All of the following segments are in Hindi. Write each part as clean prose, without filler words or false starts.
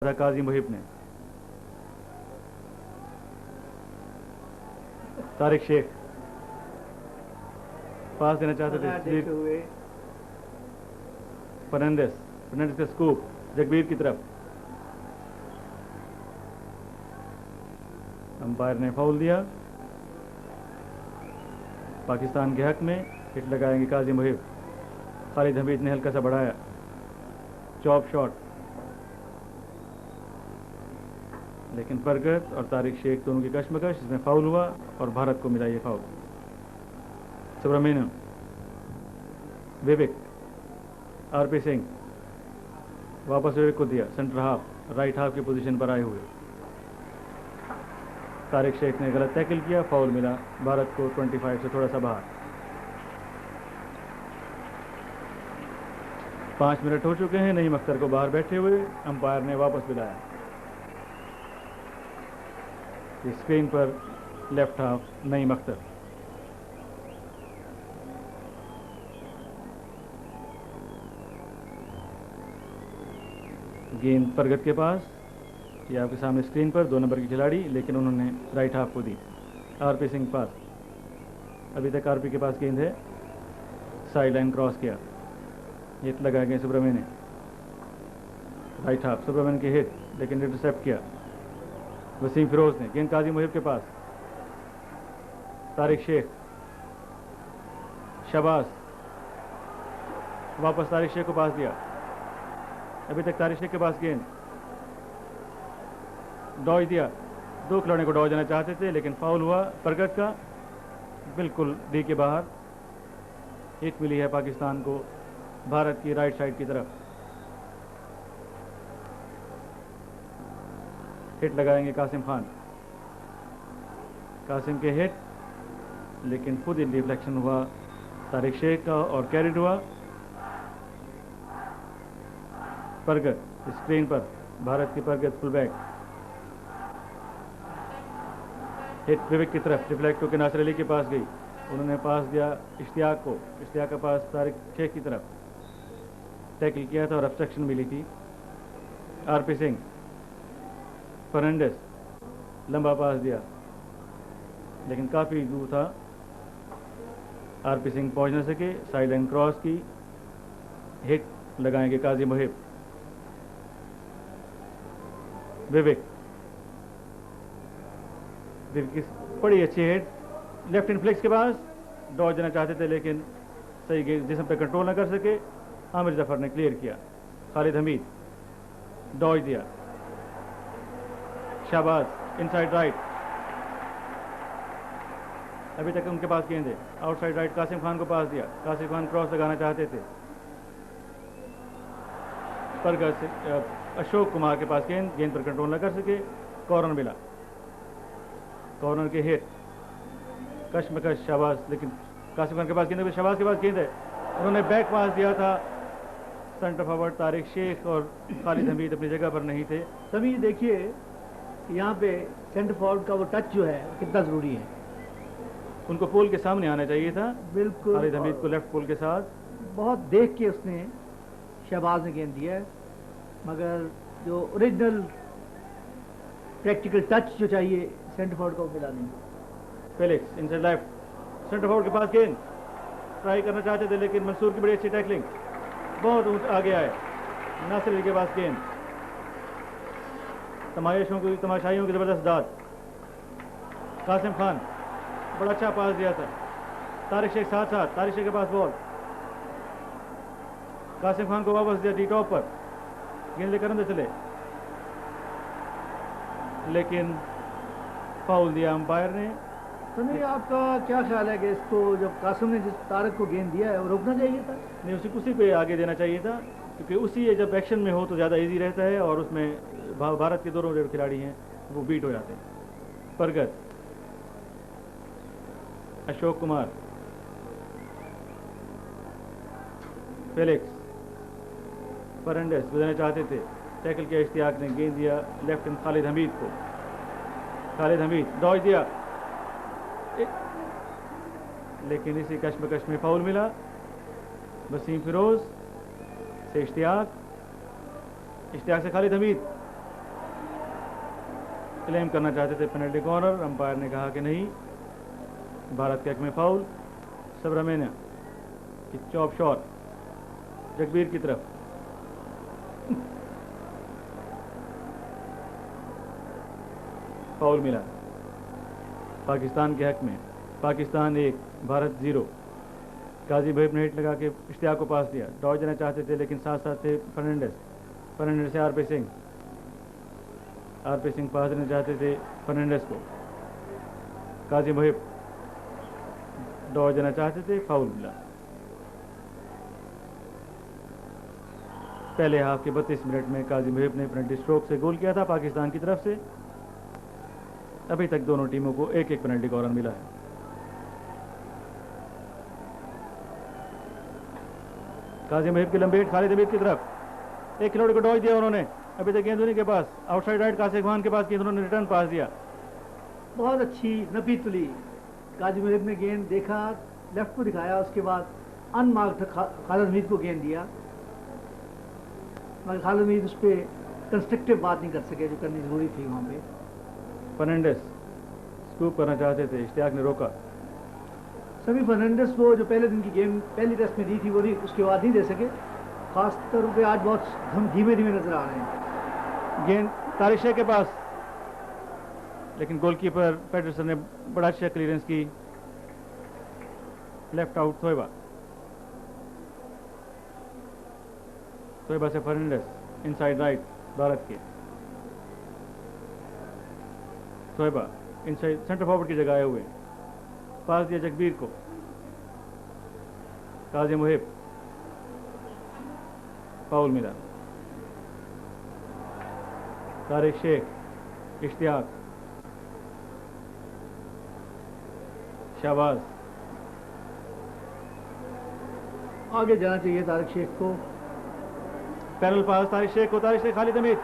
था काजी मुहिब ने। तारिक शेख पास देना चाहते थे फर्नांडिस का स्कूप जगबीर की तरफ। अंपायर ने फाउल दिया पाकिस्तान के हक में। हिट लगाएंगे काजी मुहिब। खालिद हमीद ने हल्का सा बढ़ाया, चॉप शॉट, लेकिन बरगत और तारिक शेख दोनों की कशमकश, इसमें फाउल हुआ और भारत को मिला ये फाउल। सुब्रमण्यम, विवेक, आरपी सिंह, वापस विवेक को दिया, सेंटर हाफ, राइट हाफ की पोजीशन पर आए हुए। तारिक शेख ने गलत टैकल किया, फाउल मिला भारत को 25 से थोड़ा सा बाहर। 5 मिनट हो चुके हैं नईम अख्तर को बाहर बैठे हुए। अंपायर ने वापस बुलाया। स्क्रीन पर लेफ्ट हाफ नईम अख्तर। गेंद परगत के पास, ये आपके सामने स्क्रीन पर 2 नंबर की खिलाड़ी, लेकिन उन्होंने राइट हाफ को दी। आरपी सिंह पास, अभी तक आरपी के पास गेंद है, साइड लाइन क्रॉस किया, हिट लगा गए सुब्रमण्यम ने, राइट हाफ, सुब्रमण्यम की हिट, लेकिन इंटरसेप्ट किया वसीम फिरोज ने। गेंद काजी मुहिब के पास, तारिक शेख, शबाज, वापस तारिक शेख को पास दिया, अभी तक तारिक शेख के पास गेंद, डॉज दिया। 2 खिलाड़ियों को डॉज देना चाहते थे, लेकिन फाउल हुआ परगत का, बिल्कुल डी के बाहर। हिट मिली है पाकिस्तान को भारत की राइट साइड की तरफ। हिट लगाएंगे कासिम खान। कासिम के हिट, लेकिन खुद ही डिफ्लेक्शन हुआ तारिक शेख का और कैरिड हुआ। परगत स्क्रीन पर, भारत की परगत फुल बैक, हिट विवेक की तरफ, डिफ्लेक्ट होकर नासिर अली के पास गई, उन्होंने पास दिया इश्तियाक को, इश्तियाक का पास तारिक शेख की तरफ, टैकल किया था और ऑब्स्ट्रक्शन मिली थी। आरपी सिंह, फर्नांडिस, लंबा पास दिया, लेकिन काफी दूर था, आरपी सिंह पहुंच न सके, साइड लाइन क्रॉस की, हिट लगाएंगे काजी मुहिब। विवेक की बड़ी अच्छी हिट, लेफ्ट हैंड फ्लिक्स के पास, डॉज देना चाहते थे लेकिन सही गेंद जिस्म पे कंट्रोल न कर सके, आमिर जफर ने क्लियर किया। खालिद हमीद, डॉज दिया, शाबाज, इनसाइड राइट, अभी तक उनके पास गेंद है, आउटसाइड राइट कासिम खान को पास दिया, कासिम खान क्रॉस लगाना चाहते थे, पर अशोक कुमार के पास गेंद पर कंट्रोल न कर सके, कॉर्नर मिला, कॉर्नर के हिट, कशमकश शाबाज, लेकिन कासिम खान के पास गेंद है, शाबाज के पास गेंद है, उन्होंने बैक पास दिया था, सेंटर फॉरवर्ड तारिक शेख और खालिद हमीद अपनी जगह पर नहीं थे। तभी देखिए यहाँ पे सेंटर फॉरवर्ड का वो टच जो है कितना जरूरी है, उनको पोल के सामने आना चाहिए था, बिल्कुल खालिद हमीद को लेफ्ट पोल के साथ। बहुत देख के उसने शहबाज ने गेंद दिया है, मगर जो ओरिजिनल प्रैक्टिकल टच जो चाहिए सेंटर फॉरवर्ड को मिला नहीं। Felix inside left, centre forward के पास गेंद, ट्राई करना चाहते थे लेकिन मंसूर की बड़ी अच्छी टैकलिंग, बहुत आगे आए, नासिर अली के पास गेंद, तमाशाइयों की जबरदस्त दाद, कासिम खान बड़ा अच्छा पास दिया था, तारिक शेख साथ साथ, तारिक शेख के पास बॉल, कासिम खान को वापस दिया डी टॉप पर, गेंद लेकर अंदर चले, लेकिन फाउल दिया अंपायर ने। तो नहीं, आपका क्या ख्याल है कि इसको जब कासिम ने जिस तारिक को गेंद दिया है वो रोकना चाहिए था? नहीं, उसी पे आगे देना चाहिए था, क्योंकि उसी जब एक्शन में हो तो ज़्यादा इजी रहता है और उसमें भारत के दोनों जो खिलाड़ी हैं वो बीट हो जाते हैं। परगत, अशोक कुमार, फेलिक्स, फर्नांडिस बजाना चाहते थे, टैकल किया इश्तियाक ने, गेंद दिया लेफ्ट हैंड खालिद हमीद को, खालिद हमीद डॉज दिया, लेकिन इसी कश्मकश में फाउल मिला। वसीम फिरोज से इश्तियाक से खालिद हमीद, क्लेम करना चाहते थे पेनल्टी कॉर्नर, अंपायर ने कहा कि नहीं, भारत के हक में फाउल। सबरमेनिया की चॉप शॉट जगबीर की तरफ, फाउल मिला पाकिस्तान के हक में। पाकिस्तान 1 भारत 0। काजी भाई ने हिट लगा के इश्तियाक को पास दिया, डॉज देना चाहते थे लेकिन साथ साथ थे फर्नांडिस से आरपी सिंह पास देना चाहते थे फर्नांडिस को। काजी भाई डॉज देना चाहते थे, फाउल मिला। पहले हाफ के 32 मिनट में काजी भाई ने पेनल्टी स्ट्रोक से गोल किया था पाकिस्तान की तरफ से। अभी तक दोनों टीमों को एक एक पेनल्टी कॉर्नर मिला है। काजी महब की लंबी हिट खालिद हमीद की तरफ, एक खिलाड़ी को डॉज दिया उन्होंने, अभी तक गेंद उन्हीं के पास, आउटसाइड राइट कासिफ खान के पास गेंद, उन्होंने रिटर्न पास दिया। बहुत अच्छी नफी तुली, काजी महब ने गेंद देखा, लेफ्ट को दिखाया, उसके बाद अनमार्क्ड खालिद हमीद को गेंद दिया, मगर खालिद हमीद उस पर कंस्ट्रक्टिव बात नहीं कर सके जो करनी जरूरी थी वहाँ पे। फर्नांडिस स्कूप करना चाहते थे, इश्तियाक ने रोका। सभी फर्नांडिस को जो पहले दिन की गेम पहली टेस्ट में दी थी वो नहीं, उसके बाद नहीं दे सके। खास तौर पे आज बहुत हम धीमे धीमे नजर आ रहे हैं। गेंद तारिक शेख के पास, लेकिन गोलकीपर पेटरसन ने बड़ा अच्छा क्लियरेंस की, लेफ्ट आउट थोएबा से फर्नांडिस इनसाइड राइट भारत के। थोएबा इनसाइड सेंटर फॉरवर्ड की जगह आए हुए, पास दिया जगबीर को, काजी मुहिब, फाउल मिला। तारिक शेख, इश्तियाक, शाहबाज, आगे जाना चाहिए तारिक शेख को। पैरल पास तारिक शेख खालिद हमीद,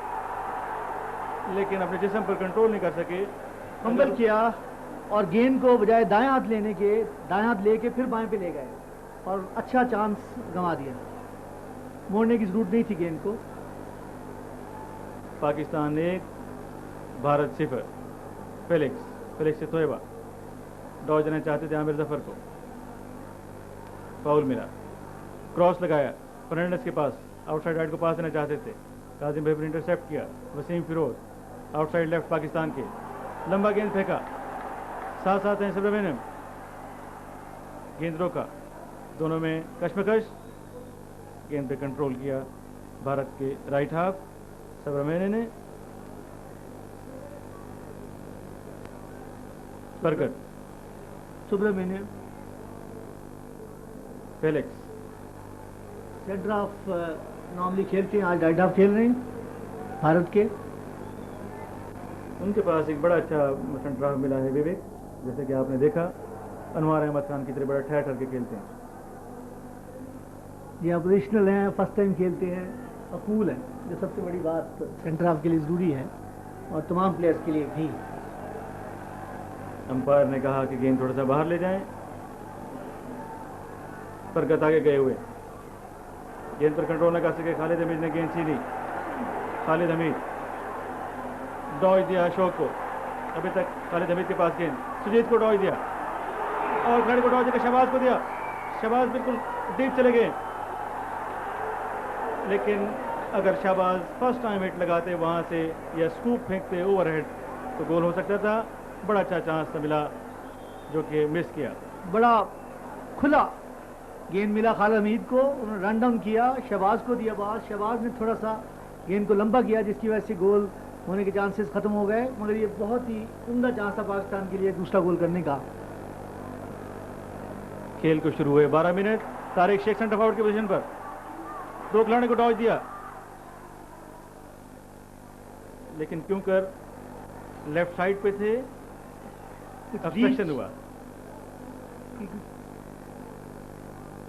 लेकिन अपने जिस्म पर कंट्रोल नहीं कर सके, फंबल किया और गेंद को बजाय दाएं हाथ लेने के दाएं हाथ लेके फिर बाएं पे ले गए और अच्छा चांस गंवा दिया। मोड़ने की जरूरत नहीं थी गेंद को। पाकिस्तान 1 भारत 0। फेलिक्स से तोयबा, डॉज देना चाहते थे आमिर जफर को, फाउल मिला। क्रॉस लगाया फर्नांडिस के पास, आउटसाइड राइट को पास देना चाहते थे, काजिम भाई ने इंटरसेप्ट किया। वसीम फिरोज आउटसाइड लेफ्ट पाकिस्तान के, लंबा गेंद फेंका, साथ साथ हैं सबरमेनियम, गेंद रोका, दोनों में कश्मकश, गेंद पे कंट्रोल किया भारत के राइट हाफ सबरमेनियम ने। Barkat, Subramaniam, Felix centre half normally खेलते हैं, आज राइट हाफ खेल रहे हैं भारत के। उनके पास एक बड़ा अच्छा सेंटर हाफ मिला है विवेक, जैसे कि आपने देखा अनवर अहमद खान की तरह बड़ा ठहर के खेलते हैं। ये पोजिशनल हैं, फर्स्ट टाइम खेलते हैं, अकूल है, जो सबसे बड़ी बात सेंटर हाफ के लिए ज़रूरी है और तमाम प्लेयर्स के लिए भी। अंपायर ने कहा कि गेंद थोड़ा सा बाहर ले जाएं, बरकत आगे गए हुए, गेंद पर कंट्रोल न कर सके, खालिद हमीद ने गेंद छीनी, खालिद हमीद डॉज दिया अशोक को, अभी तक खालिद हमीद के पास गेंद, सुजीत को डॉज दिया और खड़े को डॉज देकर शहबाज को दिया, शहबाज बिल्कुल डीप चले गए, लेकिन अगर शहबाज फर्स्ट टाइम हिट लगाते वहां से या स्कूप फेंकते ओवरहेड तो गोल हो सकता था। बड़ा अच्छा चांस मिला जो कि मिस किया। बड़ा खुला गेंद मिला खालिद हमीद को, उन्होंने रन डाउन किया, शहबाज को दिया बात, शहबाज ने थोड़ा सा गेंद को लंबा किया जिसकी वजह से गोल होने के चांसेस खत्म हो गए, मगर ये बहुत ही उम्दा चांस था पाकिस्तान के लिए दूसरा गोल करने का। खेल को शुरू हुए 12 मिनट, तारिक शेख सेंटर फॉरवर्ड की पोजीशन पर, दो खिलाड़ी को डॉज दिया, लेकिन क्यों कर लेफ्ट साइड पे थे, ऑब्स्ट्रक्शन हुआ।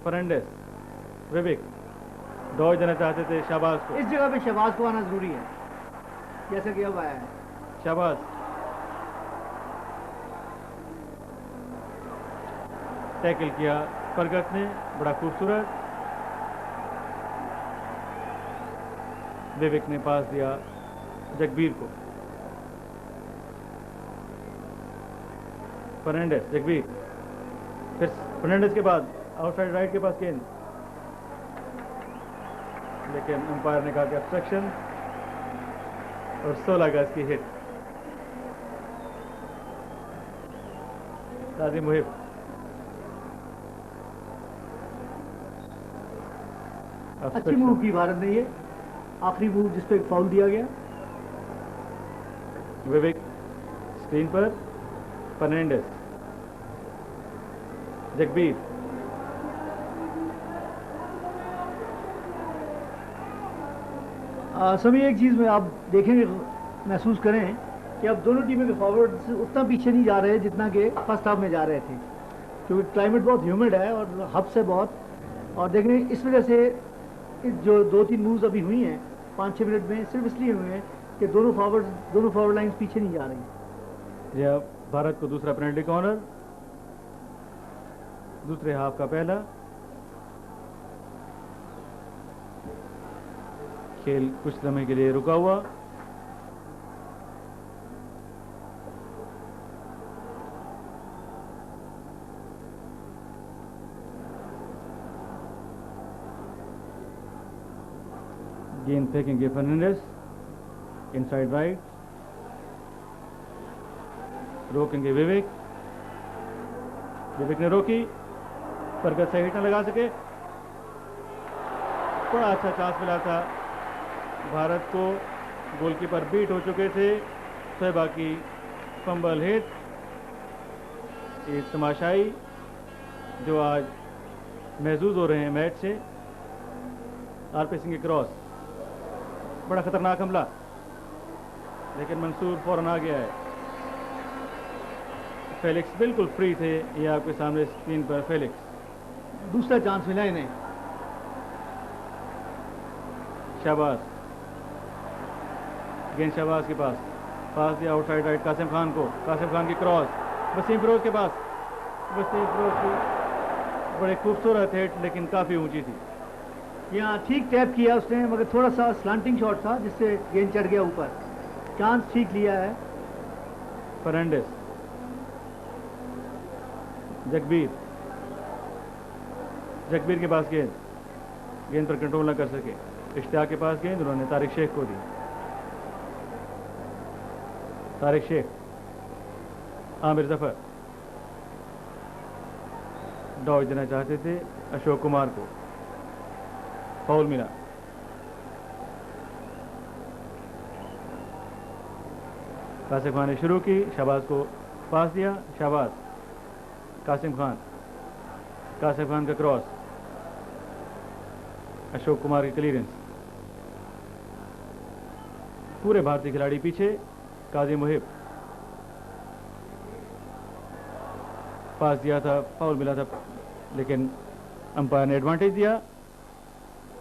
फर्नांडिस, विवेक डॉज देना चाहते थे शहबाज को, इस जगह पे शहबाज को आना जरूरी है जैसा कि अब आया है। शहबाज टैकल किया बरकत ने, बड़ा खूबसूरत, विवेक ने पास दिया जगबीर को, फर्नांडिस, जगबीर, फिर फर्नांडिस के बाद आउटसाइड राइट के पास गेंद, लेकिन अंपायर ने कहा कि ऑब्स्ट्रक्शन, और 16 गज की हिट। काजी मुहिब, अच्छी मूव की भारत ने, ये आखिरी मूव जिस पे एक फाउल दिया गया। विवेक स्क्रीन पर, फर्नांडिस, जगबीर, सभी एक चीज़ में आप देखेंगे, महसूस करें कि अब दोनों टीमों के फॉरवर्ड उतना पीछे नहीं जा रहे जितना कि फर्स्ट हाफ में जा रहे थे, क्योंकि क्लाइमेट बहुत ह्यूमिड है और हब से बहुत, और देखें इस वजह से जो 2-3 मूव्स अभी हुई हैं 5-6 मिनट में, सिर्फ इसलिए हुए हैं कि दोनों फॉरवर्ड लाइन्स पीछे नहीं जा रही। यह भारत को दूसरा पेनल्टी कॉर्नर, दूसरे हाफ का पहला। खेल कुछ समय के लिए रुका हुआ। गेंद फेंकेंगे फर्नांडिस, इनसाइड राइट, रोकेंगे विवेक, विवेक ने रोकी, बरकत से हिट न लगा सके। बड़ा अच्छा चांस मिला था भारत को, गोलकीपर बीट हो चुके थे, शोएबा की फंबल हिट। एक तमाशाई जो आज महसूस हो रहे हैं मैच से। आरपी सिंह के क्रॉस, बड़ा खतरनाक हमला, लेकिन मंसूर फौरन आ गया है। फेलिक्स बिल्कुल फ्री थे, ये आपके सामने स्क्रीन पर फेलिक्स। दूसरा चांस मिला इन्हें। शाबाज, गेंद शहबाज के पास दिया आउटसाइड राइट कासिम खान को, कासिम खान की क्रॉस वसीम फिरोज के पास, वसीम फिरोज की बड़े खूबसूरत हिट, लेकिन काफ़ी ऊंची थी। यहाँ ठीक टैप किया उसने, मगर थोड़ा सा स्लांटिंग शॉट था जिससे गेंद चढ़ गया ऊपर। चांस ठीक लिया है। फर्नांडिस, जगबीर, जगबीर के पास गेंद पर कंट्रोल न कर सके, इश्तियाक के पास गेंद, उन्होंने तारिक शेख को दी। तारिक शेख, आमिर जफर डॉज देना चाहते थे अशोक कुमार को, फाउल मिला। कासिम खान ने शुरू की, शहबाज को पास दिया, शहबाज, कासिम खान का क्रॉस, अशोक कुमार की क्लीयरेंस, पूरे भारतीय खिलाड़ी पीछे। काजी मुहिब, पास दिया था, फाउल मिला था, लेकिन अंपायर ने एडवांटेज दिया।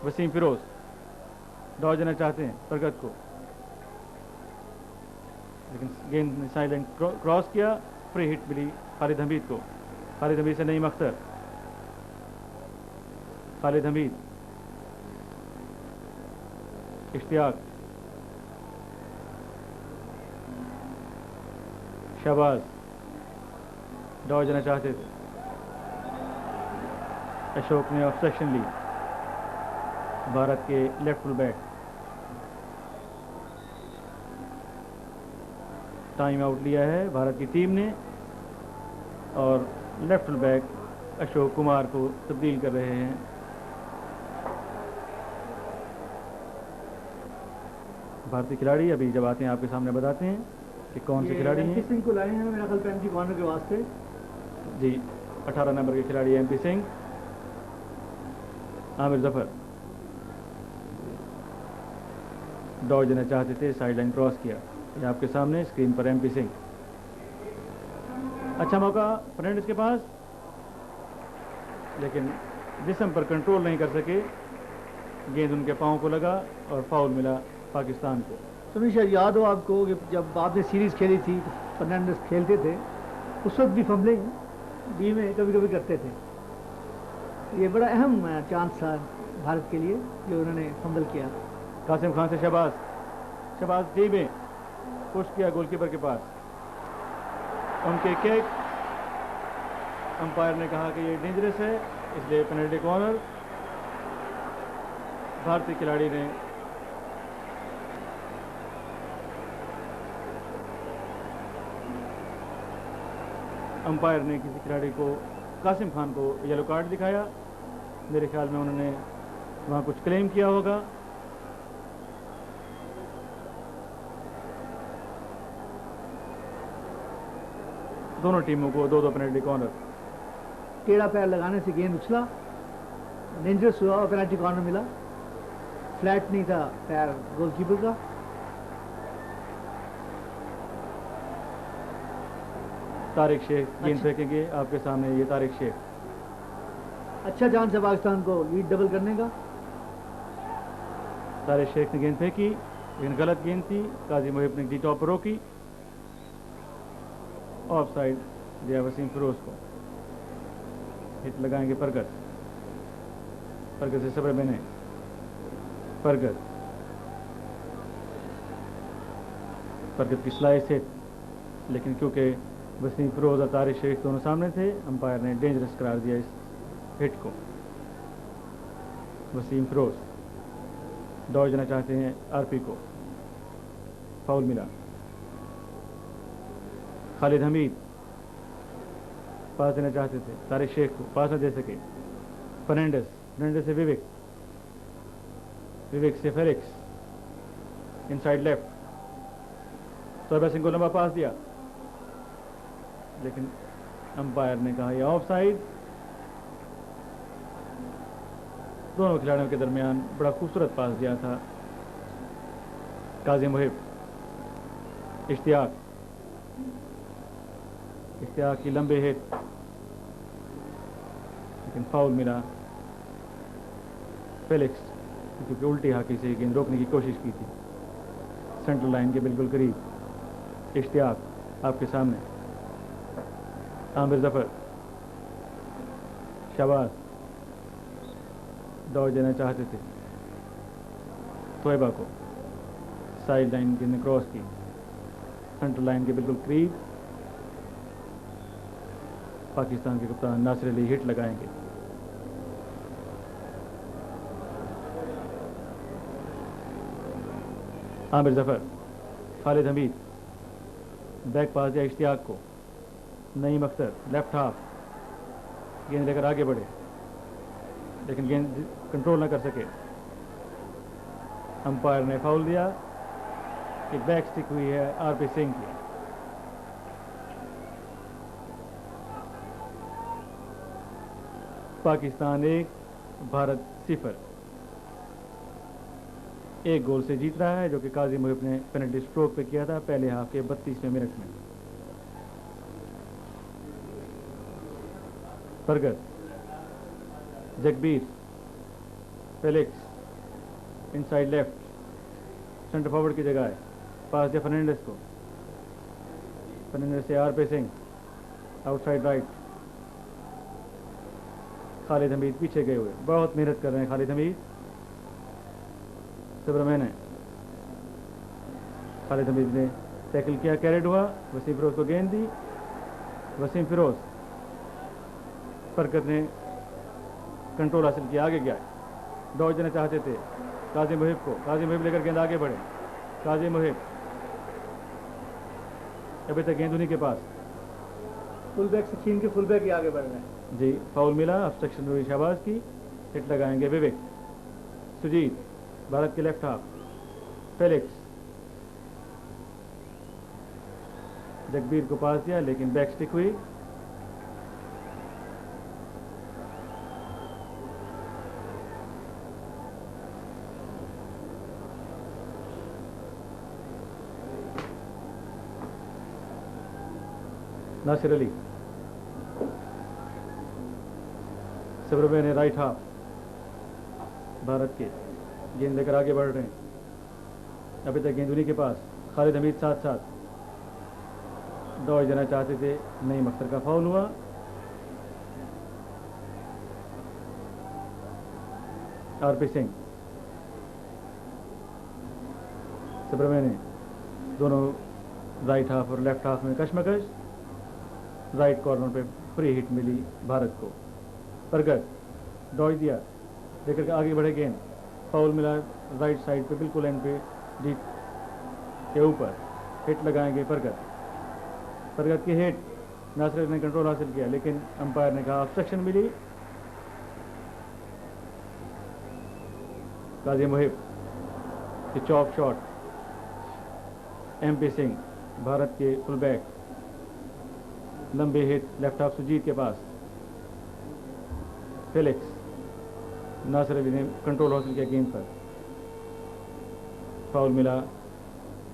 वसीम फिरोज डॉज देना चाहते हैं बरकत को, लेकिन गेंद ने साइड लाइन क्रॉस किया, फ्री हिट मिली खालिद हमीद को। खालिद हमीद से नईम अख्तर, खालिद हमीद, इश्तियाक, शहबाज डॉज देना चाहते थे, अशोक ने ऑब्स्ट्रक्शन ली, भारत के left full back. Time out लिया है भारत की टीम ने, और left full back Ashok Kumar को तब्दील कर रहे हैं। भारतीय खिलाड़ी अभी जब आते हैं आपके सामने बताते हैं कि कौन से खिलाड़ी हैं। सिंह को लाए हैं मेरा ख्याल पेनल्टी कॉर्नर के वास्ते। जी, 18 नंबर के खिलाड़ी एमपी सिंह, आमिर जफर डॉज देना चाहते थे, साइड लाइन क्रॉस किया। ये आपके सामने स्क्रीन पर एमपी सिंह। अच्छा मौका फर्नांडिस के पास, लेकिन जिस्म पर कंट्रोल नहीं कर सके, गेंद उनके पांव को लगा और फाउल मिला पाकिस्तान को। सुनील शायद याद हो आपको कि जब आपने सीरीज़ खेली थी तो फर्नांडिस खेलते थे, उस वक्त भी फंबलिंग डी में कभी कभी करते थे। ये बड़ा अहम चांस था भारत के लिए जो उन्होंने फंबल किया। कासिम खान से शहबाज डी में पुश किया गोलकीपर के पास, उनके किक अंपायर ने कहा कि ये डेंजरस है, इसलिए पेनल्टी कॉर्नर। भारतीय खिलाड़ी ने अंपायर ने किसी खिलाड़ी को, कासिम खान को येलो कार्ड दिखाया। मेरे ख्याल में उन्होंने वहाँ कुछ क्लेम किया होगा। दोनों टीमों को 2-2 पेनल्टी कॉर्नर। टेढ़ा पैर लगाने से गेंद उछला, डेंजरस हुआ और पेनल्टी कॉर्नर मिला। फ्लैट नहीं था पैर गोलकीपर का। तारिक शेख गेंद फेंकेंगे। आपके सामने ये तारिक शेख। अच्छा चांस है पाकिस्तान को लीड डबल करने का। तारिक शेख ने गेंद फेंकी, लेकिन गलत गेंद थी। काजी मुहिब ने डी टॉप पर रोकी। ऑफ साइड दिया वसीम फिरोज को। हिट लगाएंगे परगत। परगत से सब्र मैंने परगत की स्लाइस हिट, लेकिन क्योंकि वसीम फिरोज और तारिक शेख दोनों सामने थे, अंपायर ने डेंजरस करार दिया इस हिट को। वसीम फिरोज दौड़ जाना चाहते हैं आरपी को। फाउल मिला। खालिद हमीद पास देना चाहते थे तारिक शेख को, पास न दे सके। फर्नांडिस से विवेक से Felix, inside left. Sohaib Singh को लंबा पास दिया, लेकिन अंपायर ने कहा यह ऑफ साइड। दोनों खिलाड़ियों के दरमियान बड़ा खूबसूरत पास दिया था। काजी मुहिब, इश्तियाक की लंबे हिट, लेकिन फाउल मिला फेलिक्स, क्योंकि उल्टी हाथी से गेंद रोकने की कोशिश की थी सेंट्रल लाइन के बिल्कुल करीब। इश्तियाक आपके सामने। आमिर जफर, शहबाज दौड़ देना चाहते थे तोयबा को। साइड लाइन जिन्हें क्रॉस की, सेंट्रल लाइन के बिल्कुल करीब। पाकिस्तान के कप्तान नासिर अली हिट लगाएंगे। आमिर जफर, खालिद हमीद, बैक पास दिया इश्तियाक को। नईम अख्तर लेफ्ट हाफ, गेंद लेकर आगे बढ़े, लेकिन गेंद कंट्रोल न कर सके। अंपायर ने फाउल दिया। कि बैक स्टिक हुई है आरपी सिंह की। पाकिस्तान 1 भारत 0 एक गोल से जीत रहा है, जो कि काजी मुहिब ने पेनल्टी स्ट्रोक पे किया था पहले हाफ के 32वें मिनट में। फरगत, Jagbir, Felix, inside left, centre forward की जगह है। पास दिया फर्नांडिस को। फर्नांडिस से RP Singh, outside right. Khalid Hamid पीछे गए हुए, बहुत मेहनत कर रहे हैं खालिद हमीद। सुब्रमण्यन, खालिद हमीद ने टैकल किया, कैरेड हुआ। वसीम फिरोज को गेंद दी। वसीम फिरोज, फरकत ने कंट्रोल हासिल किया, आगे गया। दौड़ देना चाहते थे काजी मुहिब को। काजी मुहिब लेकर गेंद आगे बढ़े। काजी मुहिब, अभी तक गेंद उन्हीं के पास। फुल बैक से छीन के फुल बैक ही आगे बढ़ रहे हैं। जी, फाउल मिला। ऑब्स्ट्रक्शन हुई शहबाज की। हिट लगाएंगे विवेक। सुजीत, भारत के लेफ्ट हाफ। फेलिक्स, जगबीर को पास दिया, लेकिन बैक स्टिक हुई। नासिर अली, सब्रबे ने राइट हाफ भारत के, गेंद लेकर आगे बढ़ रहे हैं। अभी तक गेंद उन्हीं के पास। खालिद हमीद साथ साथ दौड़ देना चाहते थे, नईम अख्तर का फाउल हुआ। आरपी सिंह, सब्रबे ने, दोनों राइट हाफ और लेफ्ट हाफ में कशमकश। राइट कॉर्नर पे फ्री हिट मिली भारत को। परगत दौड़ दिया, लेकर के आगे बढ़े गेंद, फाउल मिला राइट साइड पे, बिल्कुल एंड पे डीप के ऊपर, हिट लगाएंगे परगत। परगत की हिट, नासिर अली ने कंट्रोल हासिल किया, लेकिन अंपायर ने कहा ऑब्स्ट्रक्शन मिली। काजी मुहिब की chop shot, MP Singh Bharat के फुल बैक, लंबी हिट लेफ्ट हाफ सुजीत के पास, फेलिक्स, नासिर अली ने कंट्रोल हासिल किया गेंद पर, फाउल मिला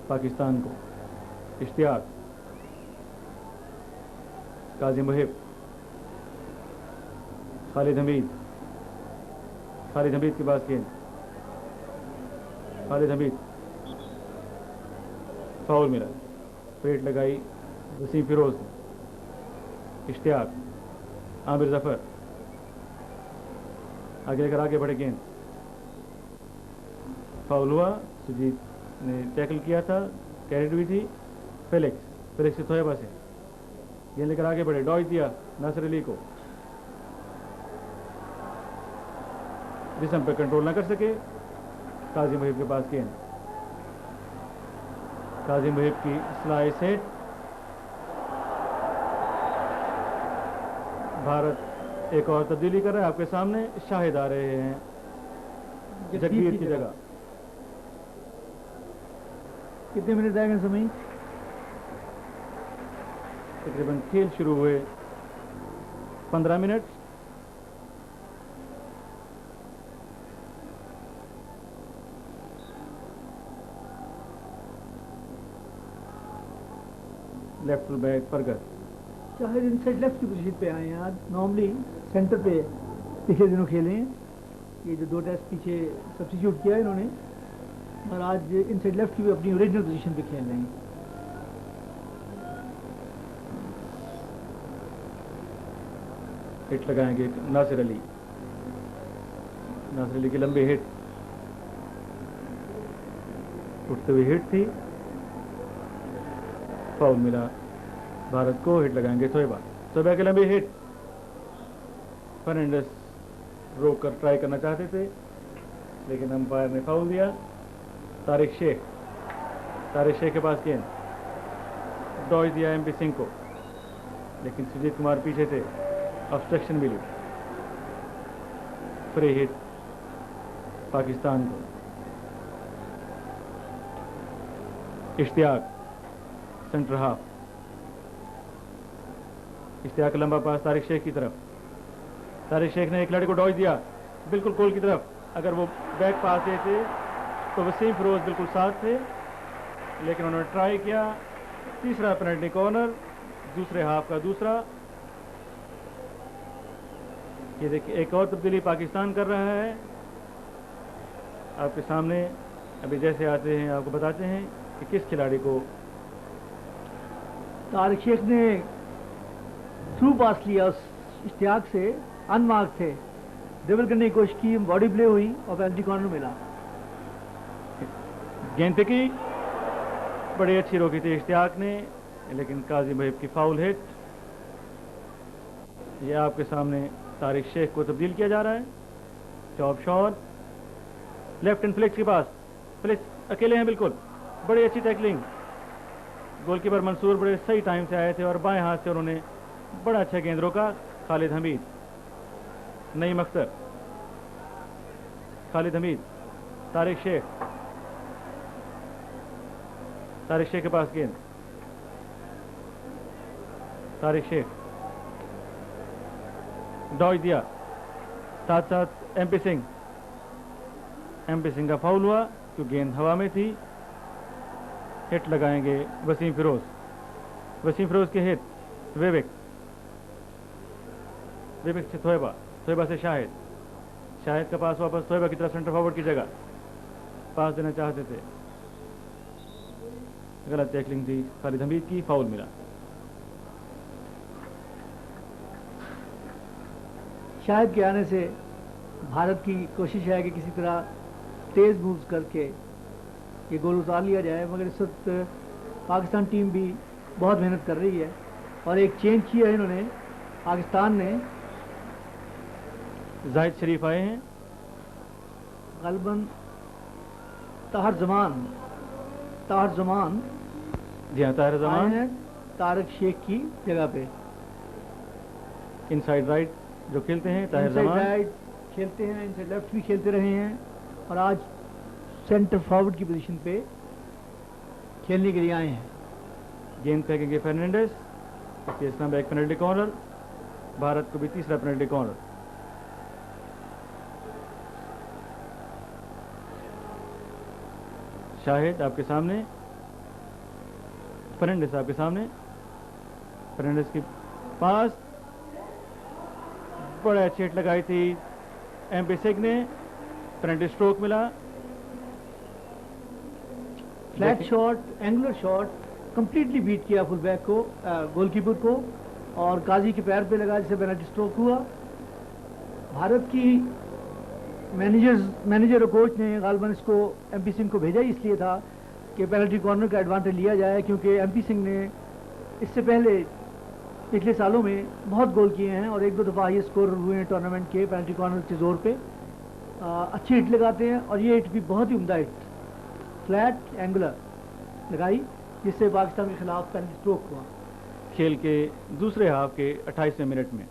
पाकिस्तान को। इश्तियाक, काजी मुहिब, खालिद हमीद, खालिद हमीद के पास गेंद, खालिद हमीद, फाउल मिला, पेट लगाई वसीम फिरोज ने। इश्तियाक, आमिर जफर, आगे लेकर आगे बढ़े गेंद, फाउल हुआ, सुजीत ने टैकल किया था, कैरेट हुई थी। फेलिक्स से थोएबा से गेंद लेकर आगे बढ़े, डॉज दिया नासिर अली को, जिसम पे कंट्रोल ना कर सके। काजी मुहिब के पास गेंद, काजी मुहिब की स्लाइस हिट, भारत एक और तब्दीली कर रहा है। आपके सामने शाहिद आ रहे हैं जगबीर की जगह। कितने मिनट रह गए समय? तकरीबन खेल शुरू हुए 15 minute. Left full back Pargat, शायद इनसाइड लेफ्ट की पोजीशन पे आए हैं आज। नॉर्मली सेंटर पे पिछले दिनों खेले हैं, ये जो 2 टेस्ट पीछे सब्स्टिट्यूट किया है इन्होंने, और आज इनसाइड लेफ्ट की भी अपनी ओरिजिनल पोजीशन पे खेल रहे हैं। हिट लगाएंगे नासिर अली, नासिर अली की लंबी हिट, उठते हुए हिट थी, फाउल मिला भारत को। हिट लगाएंगे थोएबा की लंबी हिट, फर्नांडिस रोक कर ट्राई करना चाहते थे, लेकिन अंपायर ने फाउल दिया। तारिक शेख के पास गेंद, डॉज दिया MP सिंह को, लेकिन सुजीत कुमार पीछे थे, ऑब्स्ट्रक्शन मिली, फ्री हिट पाकिस्तान को। इश्तियाक सेंटर हाफ, इश्तियाक लंबा पास तारिक शेख की तरफ, तारिक शेख ने एक खिलाड़ी को डॉज दिया बिल्कुल गोल की तरफ। अगर वो बैक पास देते तो वसीम फिरोज बिल्कुल साथ थे, लेकिन उन्होंने ट्राई किया। तीसरा पेनल्टी कॉर्नर, दूसरे हाफ का दूसरा। ये देखिए एक और तब्दीली पाकिस्तान कर रहा है आपके सामने। अभी जैसे आते हैं आपको बताते हैं कि किस खिलाड़ी को। तारिक शेख ने थ्रू पास लिया उस इश्तियाक से, अनमार्क थे, ड्रिबल करने की कोशिश की, बॉडी प्ले हुई और पेनल्टी कॉर्नर मिला। गेंद पे की बड़ी अच्छी रोकी थी इश्तियाक ने, लेकिन काजी मुहिब की फाउल हिट। ये आपके सामने तारिक शेख को तब्दील किया जा रहा है। Chop shot, left and flix के पास, फ्लिक्स अकेले हैं बिल्कुल, बड़ी अच्छी टैकलिंग। गोलकीपर मंसूर बड़े सही टाइम से आए थे और बाएं हाथ से उन्होंने बड़ा अच्छा गेंद रोका। खालिद हमीद, नईम अख्तर, खालिद हमीद, तारिक शेख के पास गेंद, तारिक शेख डॉज दिया, साथ साथ MP सिंह का फाउल हुआ क्योंकि गेंद हवा में थी। हिट लगाएंगे वसीम फिरोज के हिट, विवेक से थोएबा से शाहिद का पास वापस थोएबा की तरफ, सेंटर फॉरवर्ड की जगह पास देना चाहते थे, गलत टैकलिंग थी खालिद हमीद की, फाउल मिला। शाहिद के आने से भारत की कोशिश है कि किसी तरह तेज मूव्स करके ये गोल उतार लिया जाए, मगर इस वक्त पाकिस्तान टीम भी बहुत मेहनत कर रही है और एक चेंज किया है इन्होंने पाकिस्तान ने जाहिद शरीफ आए हैं, गलबन ताहर जमान जी हाँ, ताहिर आए जमान हैं तारक शेख की जगह पे। इनसाइड राइट जो खेलते हैं, ताहिर इनसाइड जमान। राइट खेलते हैं, इनसाइड लेफ्ट भी खेलते रहे हैं और आज सेंटर फॉरवर्ड की पोजीशन पे खेलने के लिए आए हैं। गेंद फेंकेंगे फर्नांडिस, केस नंबर एक पेनल्टी कॉर्नर, भारत को भी तीसरा पेनल्टी कॉर्नर। शाहिद आपके सामने, फर्नांडिस आपके सामने, फर्नांडिस की पास बड़ा चेट लगाई थी एमपी सिंह ने, पेनल्टी स्ट्रोक मिला। Flat shot, angular shot completely beat किया फुल बैक को, गोलकीपर को, और काजी के पैर पे लगा जिससे पेनल्टी स्ट्रोक हुआ। भारत की मैनेजर और कोच ने गालबन इसको एमपी सिंह को भेजा ही इसलिए था कि पेनल्टी कॉर्नर का एडवांटेज लिया जाए, क्योंकि एमपी सिंह ने इससे पहले पिछले सालों में बहुत गोल किए हैं और एक दो दफ़ा हाईएस्ट स्कोर हुए हैं टूर्नामेंट के पेनल्टी कॉर्नर के जोर पे। अच्छी हिट लगाते हैं और ये हिट भी बहुत ही उम्दा हिट, फ्लैट एंगुलर लगाई, जिससे पाकिस्तान के खिलाफ पेनल्टी स्ट्रोक हुआ। खेल के दूसरे हाफ के 28वें मिनट में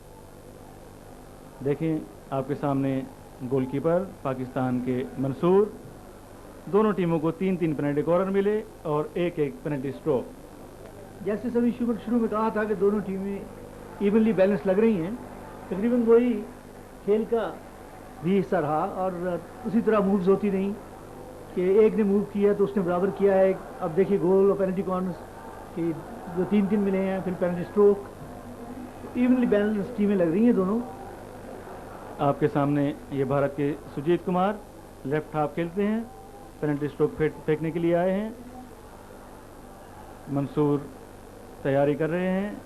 देखें आपके सामने गोलकीपर पाकिस्तान के मंसूर, दोनों टीमों को 3-3 पेनल्टी कॉर्नर मिले और एक पेनल्टी स्ट्रोक। जैसे सभी शुरू में कहा था कि दोनों टीमें इवनली बैलेंस लग रही हैं, तकरीबन वही खेल का भी हिस्सा रहा और उसी तरह मूव्स होती रहीं कि एक ने मूव किया तो उसने बराबर किया है। अब देखिए गोल और पेनल्टी कॉर्नर्स की जो 3-3 मिले हैं, फिर पेनल्टी स्ट्रोक, इवनली बैलेंस टीमें लग रही हैं दोनों। आपके सामने ये भारत के सुजीत कुमार लेफ्ट हाफ खेलते हैं, पेनल्टी स्ट्रोक फेंकने के लिए आए हैं। मंसूर तैयारी कर रहे हैं।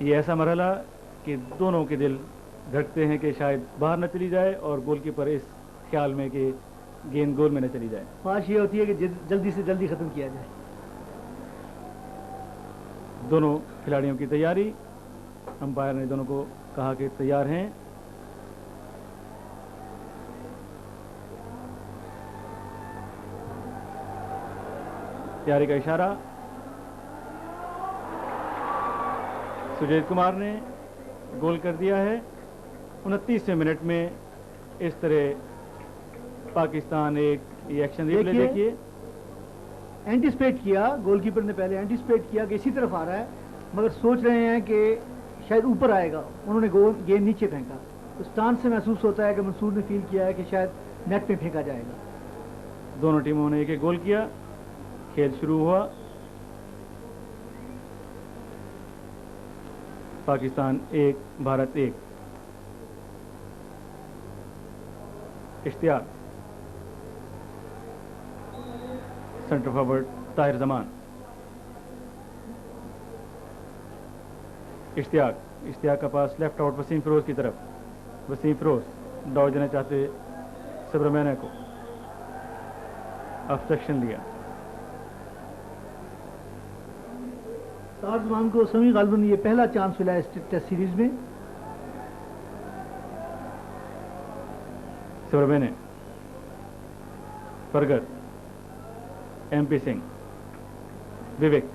ये ऐसा मरहला कि दोनों के दिल धड़कते हैं कि शायद बाहर न चली जाए और गोलकीपर इस ख्याल में कि गेंद गोल में न चली जाए। ख्वाहिश ये होती है कि जल्दी से जल्दी ख़त्म किया जाए। दोनों खिलाड़ियों की तैयारी, अंपायर ने दोनों को कहा कि तैयार हैं। तैयारी का इशारा सुजीत कुमार ने गोल कर दिया है। 29वें मिनट में इस तरह पाकिस्तान एक एक्शन रिप्ले देखिए, एंटीसिपेट किया, गोलकीपर ने पहले एंटीसिपेट किया कि इसी तरफ आ रहा है, मगर सोच रहे हैं कि शायद ऊपर आएगा, उन्होंने गेंद नीचे फेंका। तो स्टांस से महसूस होता है कि मंसूर ने फील किया है कि शायद नेट में फेंका जाएगा। दोनों टीमों ने एक गोल किया, खेल शुरू हुआ। पाकिस्तान 1 भारत 1। इश्तियाक सेंटर फॉरवर्ड ताहिर जमान, इश्तियाक का पास लेफ्ट आउट वसीम फिरोज की तरफ, वसीम फिरोज दौड़ देना चाहते सुब्रमण्य को, ऑब्स्ट्रक्शन लिया। ताहिर जमान को समी गालबन ये पहला चांस मिला इस टेस्ट सीरीज में। सुब्रमण्य, फरगत, एमपी सिंह, विवेक,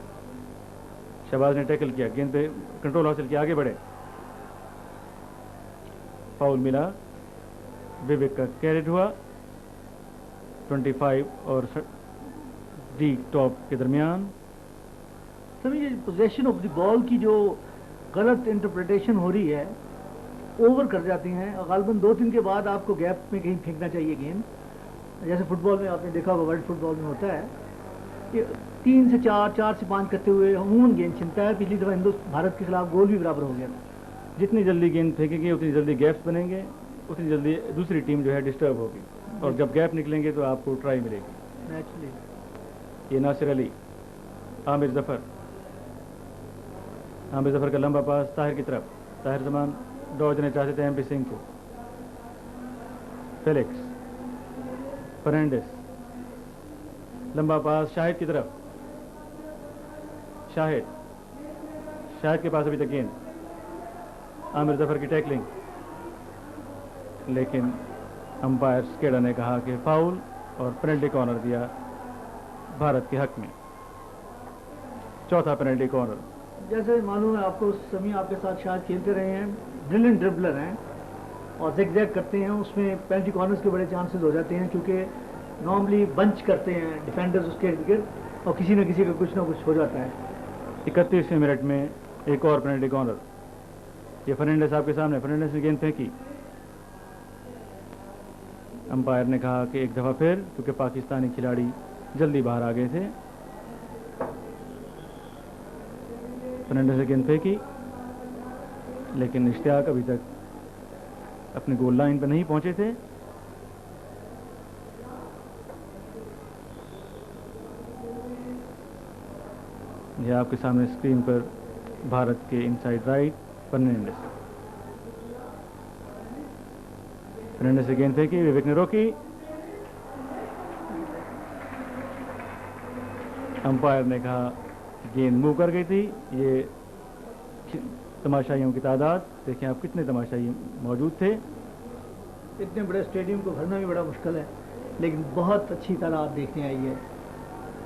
शहबाज ने टैकल किया, गेंद पे कंट्रोल हासिल किया, आगे बढ़े, फाउल मिला, विवेक का कैरेट हुआ। 25 और डी टॉप के दरमियान सभी पोजेशन ऑफ द बॉल की जो गलत इंटरप्रिटेशन हो रही है, ओवर कर जाती हैं और गालबन 2-3 के बाद आपको गैप में कहीं फेंकना चाहिए गेंद। जैसे फुटबॉल में आपने देखा होगा, वर्ल्ड फुटबॉल में होता है कि 3 से 4, 4 से 5 करते हुए अमूमन गेंद छिनता है। पिछली दफ़ा भारत के खिलाफ गोल भी बराबर हो गया था। जितनी जल्दी गेंद फेंकेंगे उतनी जल्दी गैप्स बनेंगे, उतनी जल्दी दूसरी टीम जो है डिस्टर्ब होगी और जब गैप निकलेंगे तो आपको ट्राई मिलेगी। नेचुरली ये नासिर अली, आमिर जफर का लंबा पास ताहिर की तरफ, ताहिर जमान दौड़ देना चाहते थे एमपी सिंह को, फेलिक्स, फर्नांडिस, लंबा पास शाहिद की तरफ, शाहिद के पास अभी तक गेंद, आमिर जफर की टैकलिंग, लेकिन अंपायर स्केडा ने कहा कि फाउल और पेनल्टी कॉर्नर दिया भारत के हक में। चौथा पेनल्टी कॉर्नर। जैसे मालूम है आपको, समी आपके साथ शायद खेलते रहे हैं, ब्रिलियंट ड्रिबलर हैं और ज़िग-ज़ैग करते हैं, उसमें पेनल्टी कॉर्नर्स के बड़े चांसेस हो जाते हैं क्योंकि नॉर्मली बंच करते हैं डिफेंडर्स उसके इर्द गिर्द और किसी न किसी का कुछ ना कुछ हो जाता है। 31वें मिनट में एक और पेनल्टी कॉर्नर। ये फर्नांडिस आपके सामने, फर्नांडिस ने गेंद फेंकी। अंपायर ने कहा कि एक दफ़ा फिर, क्योंकि पाकिस्तानी खिलाड़ी जल्दी बाहर आ गए थे। फर्नांडिस ने गेंद फेंकी, लेकिन इश्तियाक अभी तक अपने गोल लाइन पर नहीं पहुंचे थे। यह आपके सामने स्क्रीन पर भारत के इनसाइड राइट फर्नांडिस से गेंद फेंकी, विवेक ने रोकी। अंपायर ने कहा गेंद मूव कर गई थी। ये तमाशाइयों की तादाद देखें आप, कितने तमाशाई मौजूद थे। इतने बड़े स्टेडियम को भरना भी बड़ा मुश्किल है, लेकिन बहुत अच्छी तादाद देखने आई है।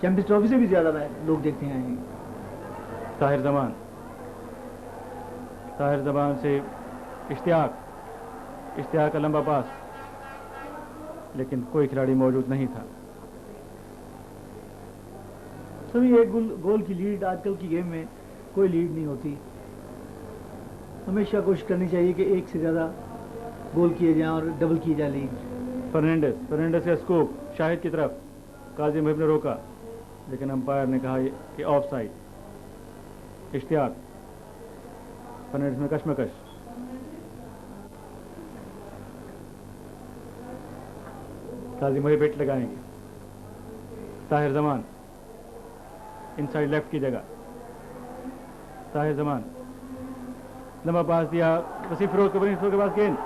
चैंपियंस ट्रॉफी से भी ज़्यादा लोग देखने आए हैं। ताहिर जमान से इश्तियाक का लंबा पास, लेकिन कोई खिलाड़ी मौजूद नहीं था। सभी एक गोल की लीड, आजकल की गेम में कोई लीड नहीं होती। हमेशा कोशिश करनी चाहिए कि एक से ज़्यादा गोल किए जाएं और डबल की जाए लीड। फर्नांडिस का स्कोप शाहिद की तरफ, काजी मुहिब ने रोका, लेकिन अंपायर ने कहा कि ऑफ साइड। इश्तियाक, फर्नांडिस में कशमकश। काजी मुहिब हिट लगाएंगे। ताहिर जमान इनसाइड लेफ्ट की जगह। ताहिर जमान लंबा पास दिया, वसीम फिरोज के पास गेंद,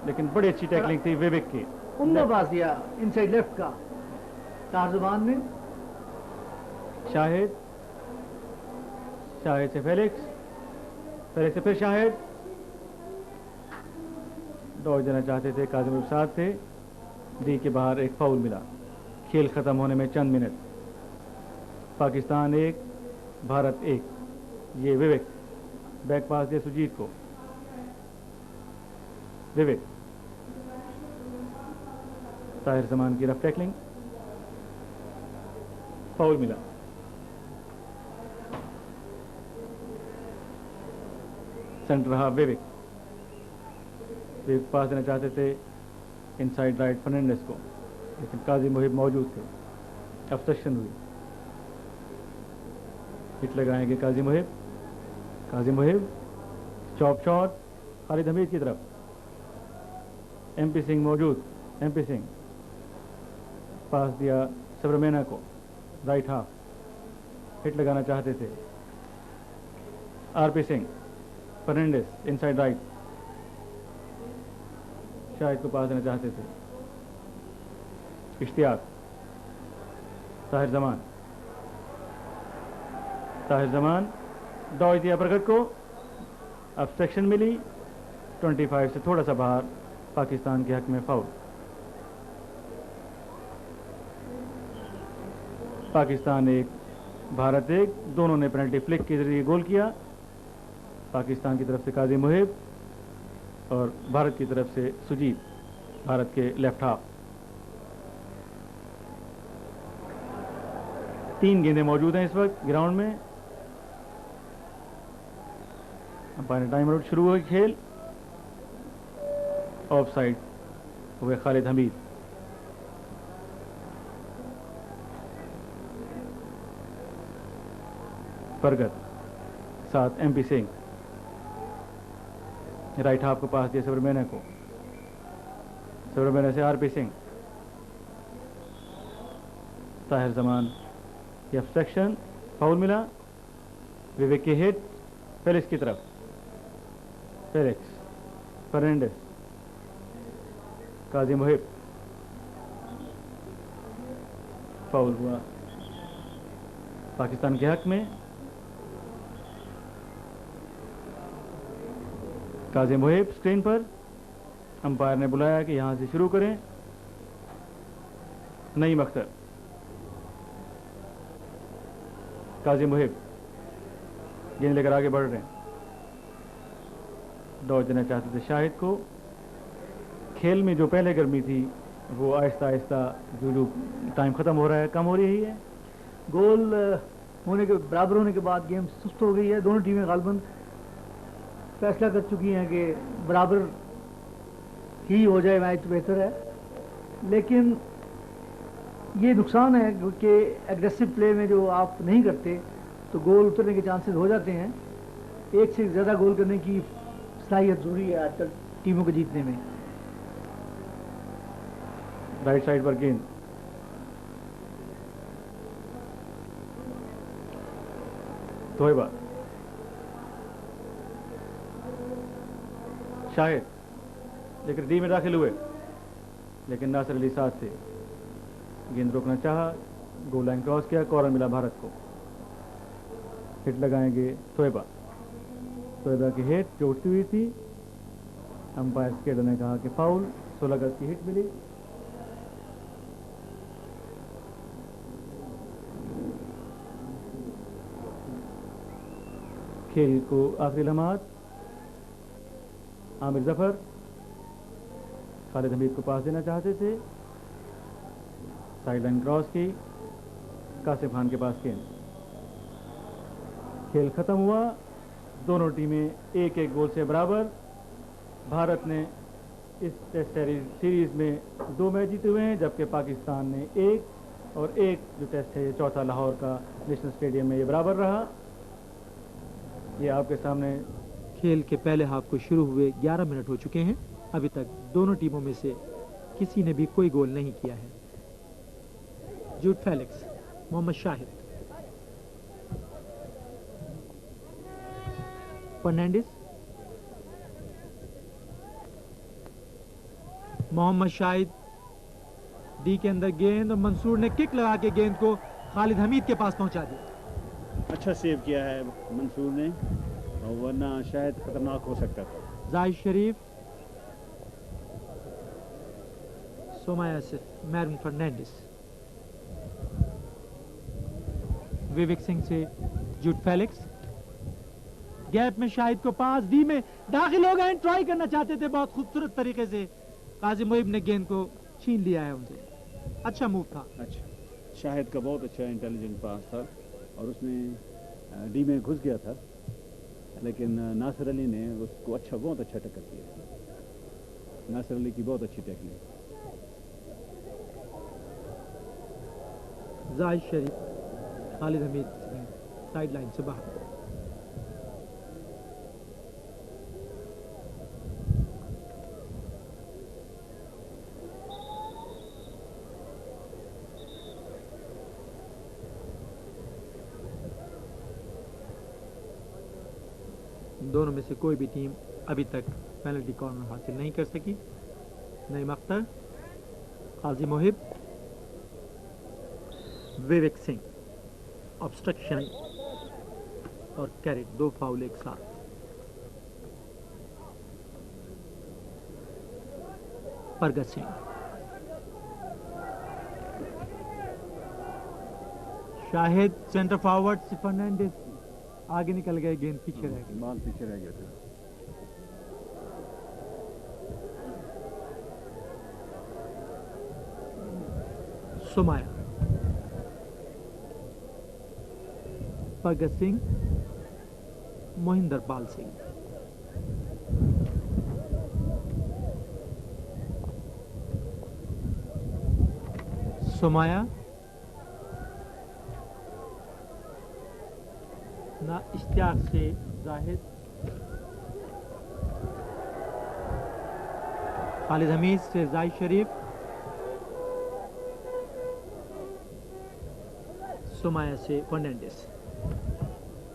लेकिन बड़ी अच्छी टैकलिंग थी विवेक की। उम्दा पास दिया इनसाइड लेफ्ट का ताहिर जमान ने। शाहिद से फेलिक्स से फिर शाहिद। दौड़ देना चाहते थे, काजिम साथ थे। दी के बाहर एक फाउल मिला। खेल खत्म होने में चंद मिनट। पाकिस्तान 1 भारत 1। ये विवेक बैक पास दिया सुजीत को। विवेक, ताहिर जमान की रफ टैकलिंग, फाउल मिला। सेंटर रहा विवेक पास देना चाहते थे इनसाइड राइट फर्नांडिस को, लेकिन काजी मुहिब मौजूद थे। ऑब्स्ट्रक्शन हुई। हिट लगाएंगे काजी मुहिब। चॉप शॉट खालिद हमीद की तरफ। एमपी सिंह मौजूद। एमपी सिंह पास दिया सबरमेना को, राइट हाफ। हिट लगाना चाहते थे RP Singh. Fernandes inside right, Shahid को पास देना चाहते थे। इश्तियाक, ताहिर जमान दौड़ दिया बरकत को। ऑब्स्ट्रक्शन मिली। 25 से थोड़ा सा बाहर, पाकिस्तान के हक में फाउल। पाकिस्तान 1 भारत 1, दोनों ने पेनल्टी फ्लिक के जरिए गोल किया। पाकिस्तान की तरफ से काजी मुहिब और भारत की तरफ से सुजीत, भारत के लेफ्ट हाफ। 3 गेंदें मौजूद हैं इस वक्त ग्राउंड में। अंपायर टाइम आउट शुरू हुआ खेल। ऑफ साइड हुए खालिद हमीद। बरगत साथ एमपी सिंह। राइट हाफ को पास दिया सबरमेना को। सबरमेना से आरपी सिंह। ताहिर जमान की ऑब्स्ट्रक्शन, फाउल मिला। विवेक की हिट फेलिक्स की तरफ। फर्नांडिस, काजी मुहिब। फाउल हुआ पाकिस्तान के हक में। काजिम मुहिब स्क्रीन पर। अंपायर ने बुलाया कि यहां से शुरू करें। नईम अख्तर, काजिम मुहिब गेंद लेकर आगे बढ़ रहे हैं। दौड़ देना चाहते थे शाहिद को। खेल में जो पहले गर्मी थी वो आहिस्ता आहिस्ता जो टाइम ख़त्म हो रहा है, कम हो रही है। गोल होने के बराबर होने के बाद गेम सुस्त हो गई है। दोनों टीमें गालबन फैसला कर चुकी हैं कि बराबर ही हो जाए मैच तो बेहतर है, लेकिन ये नुकसान है कि एग्रेसिव प्ले में जो आप नहीं करते तो गोल उतरने के चांसेस हो जाते हैं। एक से ज़्यादा गोल करने की सलाहियत जरूरी है आजकल टीमों को जीतने में। राइट साइड पर गेंद, तोयबा, शाहिद लेकर डी में दाखिल हुए, लेकिन नासिर अली साथ थे। गेंद रोकना चाहा, गोल लाइन क्रॉस किया, कॉर्नर मिला भारत को। हिट लगाएंगे तोयबा। तोयबा की हिट जो उठती हुई थी, अंपायर स्केडर ने कहा कि फाउल। 16 गज की हिट मिली। खेल को आखिरी लम्हात। आमिर जफर खालिद हमीद को पास देना चाहते थे, साइड लाइन क्रॉस की, कासिफ खान के पास गेंद। खेल खत्म हुआ। दोनों टीमें एक एक गोल से बराबर। भारत ने इस टेस्ट सीरीज में 2 मैच जीते हुए हैं, जबकि पाकिस्तान ने 1 और 1 जो टेस्ट है ये चौथा लाहौर का नेशनल स्टेडियम में ये बराबर रहा। ये आपके सामने खेल के पहले हाफ को शुरू हुए 11 मिनट हो चुके हैं। अभी तक दोनों टीमों में से किसी ने भी कोई गोल नहीं किया है। जूड फेलिक्स, मोहम्मद शाहिद, फर्नांडिस, मोहम्मद शाहिद डी के अंदर गेंद और मंसूर ने किक लगा के गेंद को खालिद हमीद के पास पहुंचा दिया। अच्छा सेव किया है मंसूर ने, और वरना शायद खतरनाक हो सकता था। जाहिद शरीफ, सोमाया से मैरून फर्नांडिस, विवेक सिंह से जूड फेलिक्स। गैप में शाहिद को पास, डी में दाखिल हो गए, ट्राई करना चाहते थे बहुत खूबसूरत तरीके से। काजिम मुहिब ने गेंद को छीन लिया है उनसे। अच्छा मूव था। अच्छा, शाहिद का बहुत अच्छा इंटेलिजेंट पास था और उसने डी में घुस गया था, लेकिन नासिर अली ने उसको बहुत अच्छा टक्कर दिया। नासिर अली की बहुत अच्छी टेक्निक। जाहिद शरीफ, खालिद हमीद साइड लाइन से बाहर। दोनों में से कोई भी टीम अभी तक पेनल्टी कॉर्नर हासिल नहीं कर सकी। नईम अख्तर, काजी मुहिब, विवेक सिंह, ऑब्स्ट्रक्शन और कैरेट, 2 फाउल एक साथ। परगत सिंह, शाहिद सेंटर फॉरवर्ड से फर्नांडिस आगे निकल गए, गेंद पीछे रह गई। बॉल पीछे रह गया था। सुमाया, भगत सिंह, मोहिंदर पाल सिंह, सुमाया, ना इश्तियाक से जाहिद, खालिद हमीद से जाहिद शरीफ, सुमाया से फर्नांडिस।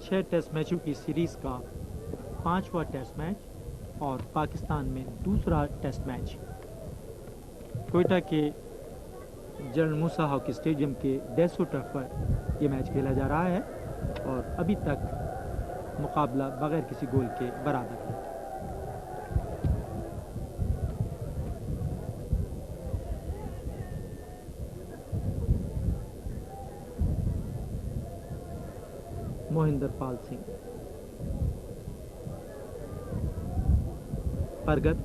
6 टेस्ट मैचों की सीरीज का 5वां टेस्ट मैच और पाकिस्तान में दूसरा टेस्ट मैच। कोयटा के जनरल मूसा हॉकी स्टेडियम के डेसो टर्फ पर यह मैच खेला जा रहा है और अभी तक मुकाबला बगैर किसी गोल के बराबर है। मोहिंदर पाल सिंह, परगत,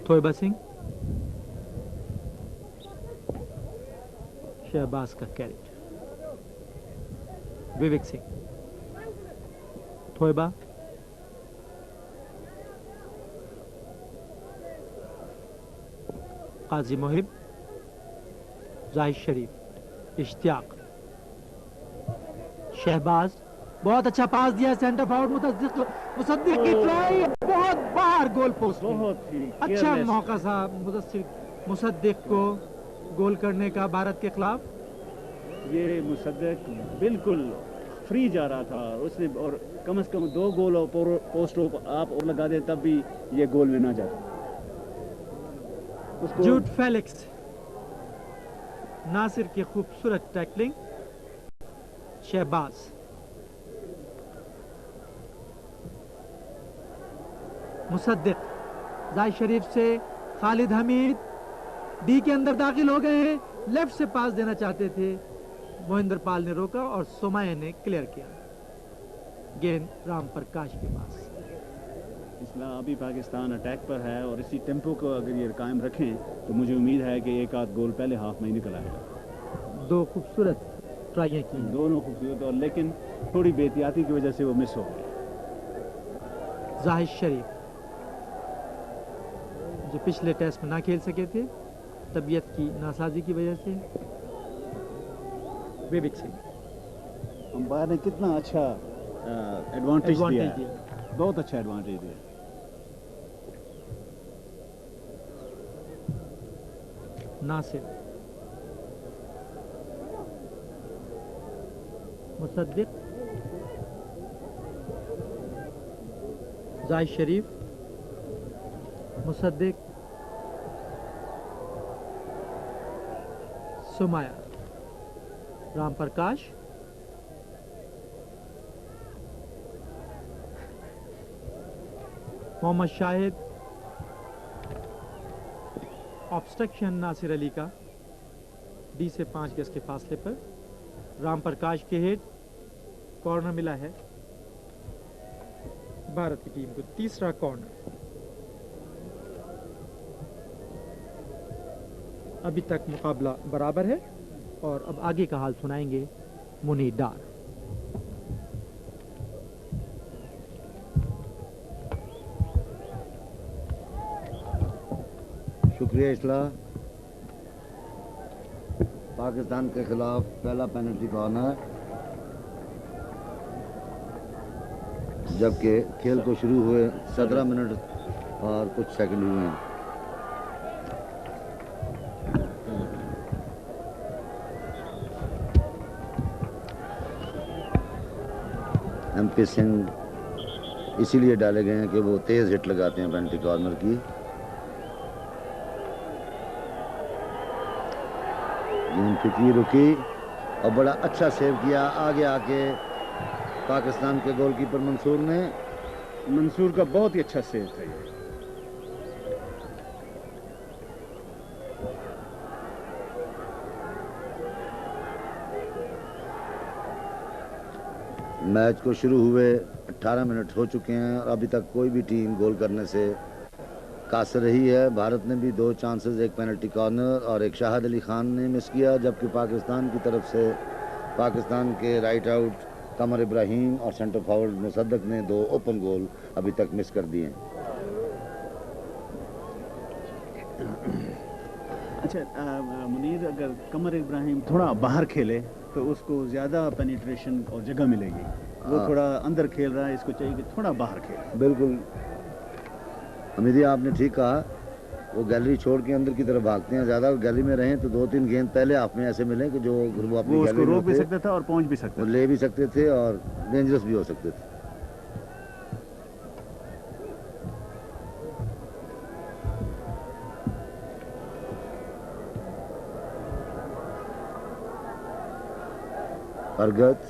थोइबा सिंह, शहबाज का कैरेट, विवेक सिंह, थोइबा, काजी मोहिब, जाहिद शरीफ, इश्तियाक, शहबाज, बहुत अच्छा पास दिया सेंटर फॉरवर्ड मुसद्दिक की ट्राई, बहुत बाहर गोल पोस्ट, बहुत ही अच्छा careless। मौका था मुसद्दिक को गोल करने का भारत के खिलाफ। ये मुसद्दिक बिल्कुल फ्री जा रहा था उसने, और कम से कम 2 गोल और पोस्ट आप और लगा दें तब भी ये गोल में ना जाता उसको। जूड फेलिक्स, नासिर की खूबसूरत टैकलिंग, शहबाज, मुसद्दिक, जाहिद शरीफ से खालिद हमीद डी के अंदर दाखिल हो गए हैं, लेफ्ट से पास देना चाहते थे, मोहिंदर पाल ने रोका और सोमाया ने क्लियर किया। गेंद राम प्रकाश के पास। इसलिए अभी पाकिस्तान अटैक पर है और इसी टेम्पो को अगर ये कायम रखें तो मुझे उम्मीद है कि एक आध गोल पहले हाफ में ही निकल आएगा। 2 खूबसूरत ट्राइयां की, दोनों खूबसूरत, और लेकिन थोड़ी बेहतियाती की वजह से वो मिस हो गई। जाहिद शरीफ जो पिछले टेस्ट में ना खेल सके थे तबीयत की नासाजी की वजह से, विवेक सिंह, अंपायर ने कितना अच्छा एडवांटेज दिया, दिया। बहुत अच्छा एडवांटेज दिया। नासिर, मुसद्दिक, जाहिद शरीफ, मुसद्दिक, सुमाया, राम प्रकाश, मोहम्मद शाहिद, ऑब्स्ट्रक्शन नासिर अली का डी से 5 गज के फासले पर, राम प्रकाश के हेड, कॉर्नर मिला है भारत की टीम को, तीसरा कॉर्नर। अभी तक मुकाबला बराबर है और अब आगे का हाल सुनाएंगे मुनीर डार। शुक्रिया इस्लाह। पाकिस्तान के खिलाफ पहला पेनल्टी कॉर्नर, जबकि खेल को शुरू हुए 17 मिनट और कुछ सेकंड हुए हैं। MP सिंह इसीलिए डाले गए हैं कि वो तेज हिट लगाते हैं पेनल्टी कॉर्नर की। गेंद फिकी रुकी और बड़ा अच्छा सेव किया आगे आके पाकिस्तान के गोलकीपर मंसूर ने। मंसूर का बहुत ही अच्छा सेव था ये। मैच को शुरू हुए 18 मिनट हो चुके हैं और अभी तक कोई भी टीम गोल करने से कासर रही है। भारत ने भी 2 चांसेस, एक पेनल्टी कॉर्नर और एक शाहिद अली खान ने मिस किया, जबकि पाकिस्तान की तरफ से पाकिस्तान के राइट आउट कमर इब्राहिम और सेंटर फॉरवर्ड मुसद्दिक ने 2 ओपन गोल अभी तक मिस कर दिए। अच्छा मुनीर, अगर कमर इब्राहिम थोड़ा बाहर खेले तो उसको ज़्यादा पेनिट्रेशन और जगह मिलेगी। वो थोड़ा अंदर खेल रहा है, इसको चाहिए कि थोड़ा बाहर खेले। बिल्कुल हमीदी, आपने ठीक कहा। वो गैलरी छोड़ के अंदर की तरफ भागते हैं ज़्यादा। गैलरी में रहें तो 2-3 गेंद पहले हाफ में ऐसे मिले कि जो वो अपनी उसको गैलरी में रोक भी होते, सकता था और पहुंच भी सकता वो था। ले भी सकते थे और डेंजरस भी हो सकते थे। परगत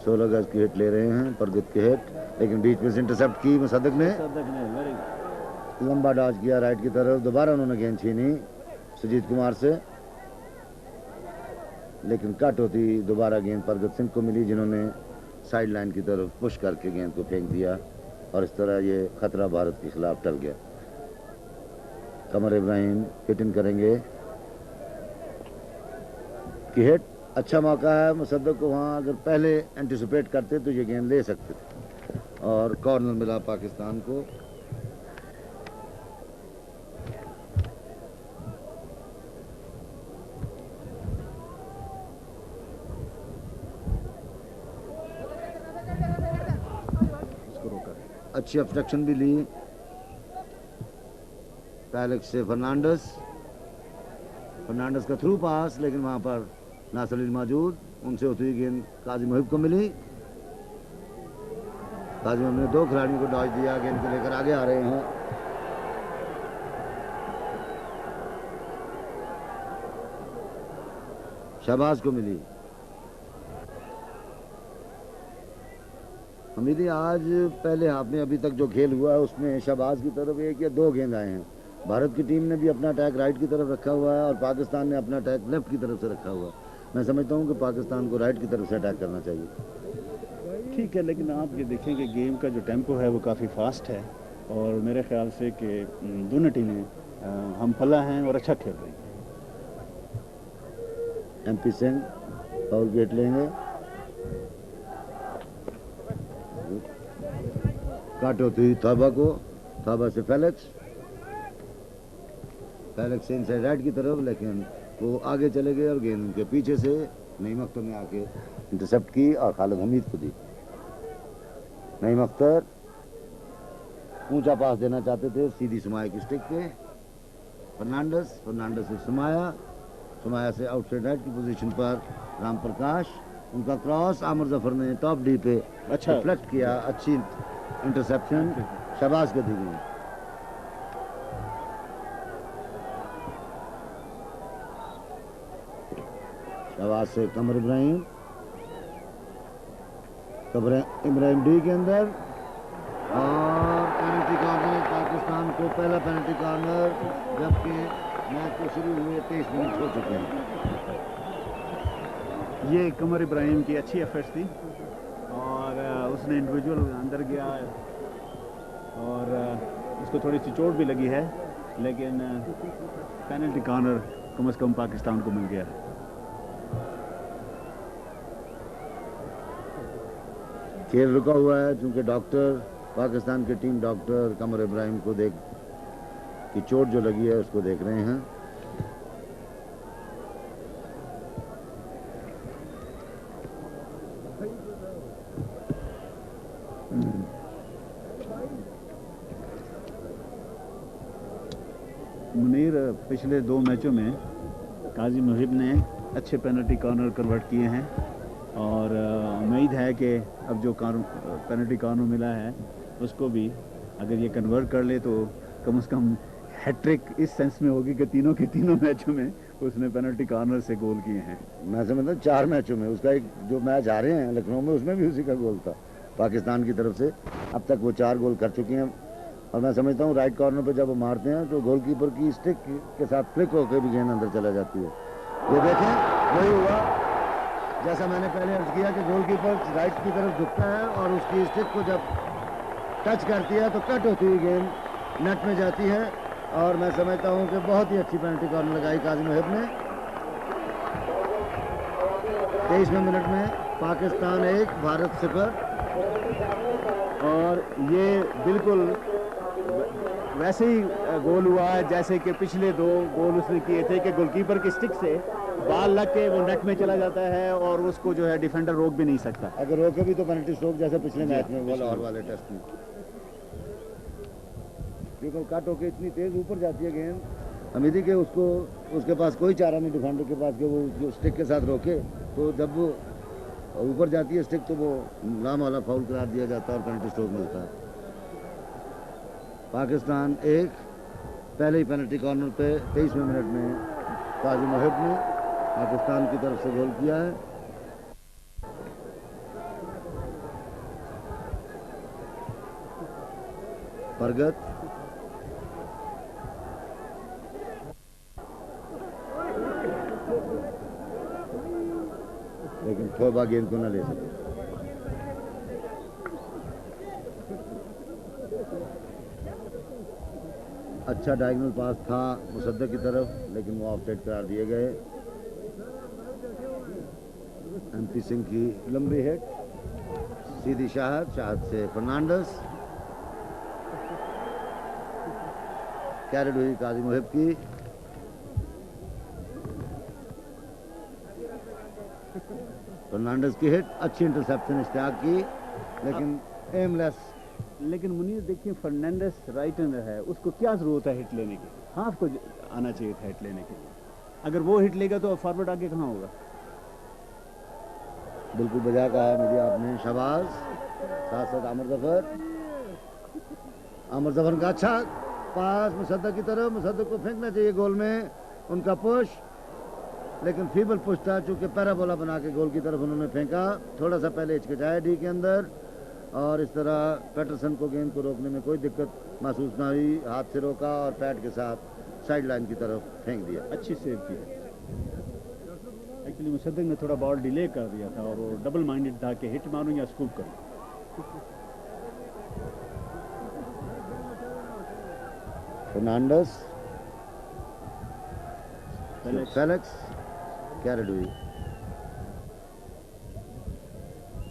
16 गज की हिट ले रहे हैं, परगत की हिट, लेकिन बीच में से इंटरसेप्ट की मुसद्दिक ने। वेरी लंबा डॉज किया राइट की तरफ, दोबारा उन्होंने गेंद छीनी सुजीत कुमार से। लेकिन कट होती दोबारा गेंद परगत सिंह को मिली, जिन्होंने साइड लाइन की तरफ पुश करके गेंद को फेंक दिया और इस तरह ये खतरा भारत के खिलाफ टल गया। कमर इब्राहिम हिट इन करेंगे कि हिट अच्छा मौका है मुसद्दक को, वहाँ अगर पहले एंटिसिपेट करते तो ये गेंद ले सकते थे और कॉर्नर मिला पाकिस्तान को। अच्छी ऑब्स्ट्रक्शन भी ली पैलेक्स से फर्नांडस का थ्रू पास, लेकिन वहां पर नासिर अली मौजूद, उनसे होती हुई गेंद काजी मुहिब को मिली। काजी मुहिब ने 2 खिलाड़ियों को डॉज दिया, गेंद को लेकर आगे आ रहे हैं। शहबाज को मिली। हमीदी आज पहले हाफ में अभी तक जो खेल हुआ है उसमें शहबाज की तरफ 1 या 2 गेंद आए हैं। भारत की टीम ने भी अपना अटैक राइट की तरफ रखा हुआ है और पाकिस्तान ने अपना अटैक लेफ्ट की तरफ से रखा हुआ है। मैं समझता हूं कि पाकिस्तान को राइट की तरफ से अटैक करना चाहिए। ठीक है, लेकिन आप ये देखें कि गेम का जो टेम्पो है वो काफ़ी फास्ट है और मेरे ख्याल से कि दोनों टीमें हम पल्ला हैं और अच्छा खेल रही हैं। MP सिंह फाउल गेट लेंगे। काट होती हुई थाबा को, थाबा से फेलेक्स से इनसाइड राइट की तरफ, लेकिन वो आगे चले गए और गेंद उनके पीछे से नईम अख्तर ने आके इंटरसेप्ट की और खालिद हमीद को दी। नईम अख्तर ऊंचा पास देना चाहते थे सीधी सुमाया की स्टिक पे। फर्नांडस से सुमाया से आउटसाइड राइट की पोजीशन पर राम प्रकाश, उनका क्रॉस आमिर जफर ने टॉप डी पे अच्छा रिफ्लेक्ट किया। अच्छी इंटरसेप्शन शहबाज को दी गई। शहबाज से कमर इब्राहिम डी के अंदर और पेनल्टी कॉर्नर पाकिस्तान को, पहला पेनल्टी कॉर्नर, जबकि मैच को शुरू हुए 23 मिनट हो चुके हैं। ये कमर इब्राहिम की अच्छी एफर्ट्स थी और उसने इंडिविजुअल अंदर गया और उसको थोड़ी सी चोट भी लगी है, लेकिन पेनल्टी कॉर्नर कम से कम पाकिस्तान को मिल गया। खेल रुका हुआ है क्योंकि पाकिस्तान की टीम डॉक्टर कमर इब्राहिम को देख की चोट जो लगी है उसको देख रहे हैं। मुनीर, पिछले 2 मैचों में काजी मुहिब ने अच्छे पेनल्टी कॉर्नर कन्वर्ट किए हैं और उम्मीद है कि अब जो पेनल्टी कॉर्नर मिला है उसको भी अगर ये कन्वर्ट कर ले तो कम से कम हैट्रिक इस सेंस में होगी कि तीनों के तीनों मैचों में उसने पेनल्टी कॉर्नर से गोल किए हैं। मैं समझता हूँ 4 मैचों में, उसका एक जो मैच हारे हैं लखनऊ में उसमें भी उसी का गोल था पाकिस्तान की तरफ से। अब तक वो 4 गोल कर चुके हैं और मैं समझता हूँ राइट कॉर्नर पे जब वो मारते हैं तो गोलकीपर की स्टिक के साथ फ्लिक होकर भी गेंद अंदर चला जाती है। ये देखें, वही हुआ जैसा मैंने पहले अर्ज किया कि गोलकीपर राइट की तरफ झुकता है और उसकी स्टिक को जब टच करती है तो कट होती हुई गेंद नेट में जाती है और मैं समझता हूं कि बहुत ही अच्छी पेनल्टी कॉर्नर लगाई काजी मुहिब ने। 23वें मिनट में पाकिस्तान 1 भारत 0 और ये बिल्कुल वैसे ही गोल हुआ है जैसे कि पिछले 2 गोल उसने किए थे कि गोलकीपर की स्टिक से बाल लग के वो नेट में चला जाता है और उसको जो है डिफेंडर रोक भी नहीं सकता। अगर रोके भी तो पेनल्टी स्ट्रोक जैसे पिछले मैच में लाहौर वाले टेस्ट में, क्योंकि कट होके इतनी तेज ऊपर जाती है गेंद हमीदी के उसके पास कोई चारा नहीं डिफेंडर के पास कि वो जो स्टिक के साथ रोके, तो जब वो ऊपर जाती है स्टिक तो वो नाम वाला फाउल करार दिया जाता है और पेनल्टी स्ट्रोक मिलता है। पाकिस्तान 1 पहले ही पेनल्टी कॉर्नर पे 23वें मिनट में काजी मुहिब ने पाकिस्तान की तरफ से गोल किया है। परगत लेकिन थोबा गेंद को न ले सके। अच्छा डायगोनल पास था मुसद्दक की तरफ, लेकिन वो ऑफसाइड करार दिए गए। एमपी सिंह की लंबी हिट, सीधी शाहद, शाहद से फर्नांडस, कैरेट हुई काजी मुहिब की। फर्नांडस की हिट, अच्छी इंटरसेप्शन इश्तियाक की, लेकिन एमलेस। लेकिन मुनीर देखिए, फर्नांडिस राइट हैंडर है, उसको क्या जरूरत है हिट लेने की? हाफ को आना चाहिए था हिट लेने के लिए। अगर वो हिट लेगा तो फॉरवर्ड आगे कहाँ होगा? बिल्कुल बजा कहा मुझे आपने, शहबाज, साथ साथ आमिर जफर। आमिर जफर का अच्छा पास मुसद्दक की तरफ, मुसद्दक को फेंकना चाहिए गोल में, उनका पुश, लेकिन फीबल पुश था, चूंकि पैराबोला बना के गोल की तरफ उन्होंने फेंका। थोड़ा सा पहले हिचकिचाया डी के अंदर, और इस तरह पैटरसन को गेंद को रोकने में कोई दिक्कत महसूस ना हुई। हाथ से रोका और पैड के साथ साइड लाइन की तरफ फेंक दिया। अच्छी सेव की। एक्चुअली मुसद्दक ने थोड़ा बॉल डिले कर दिया था, और वो डबल माइंडेड था कि हिट मारूं या स्कूप करूं। फर्नांडस, फेलिक्स, कैरेट हुई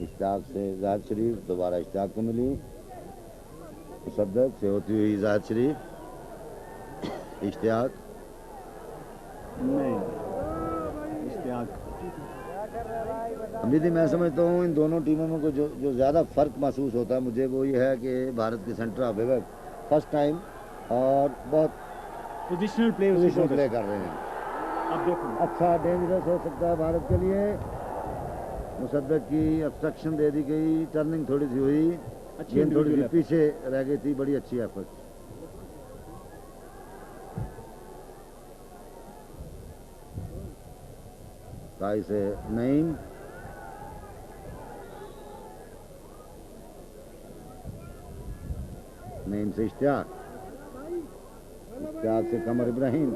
इश्तियाक से जाहिद शरीफ, दोबारा इश्तियाक को मिली। मुसद्दक से होती हुई जाहिद शरीफ, इश्तियाक नहीं, इश्तियाक। अभी मैं समझता हूँ इन दोनों टीमों में को जो ज़्यादा फ़र्क महसूस होता है मुझे, वो ये है कि भारत के centre of Vivek first time और बहुत पोजिशनल प्ले कर रहे हैं। अब देखो, अच्छा डेंजरस हो सकता है भारत के लिए। मुसद्दक की ऑब्स्ट्रक्शन दे दी गई, टर्निंग थोड़ी सी हुई, गेंद थोड़ी सी पीछे रह गई थी। बड़ी अच्छी एफर्ट। ताई से नईम, नईम से इश्तियाक, इश्तियाक से कमर इब्राहिम,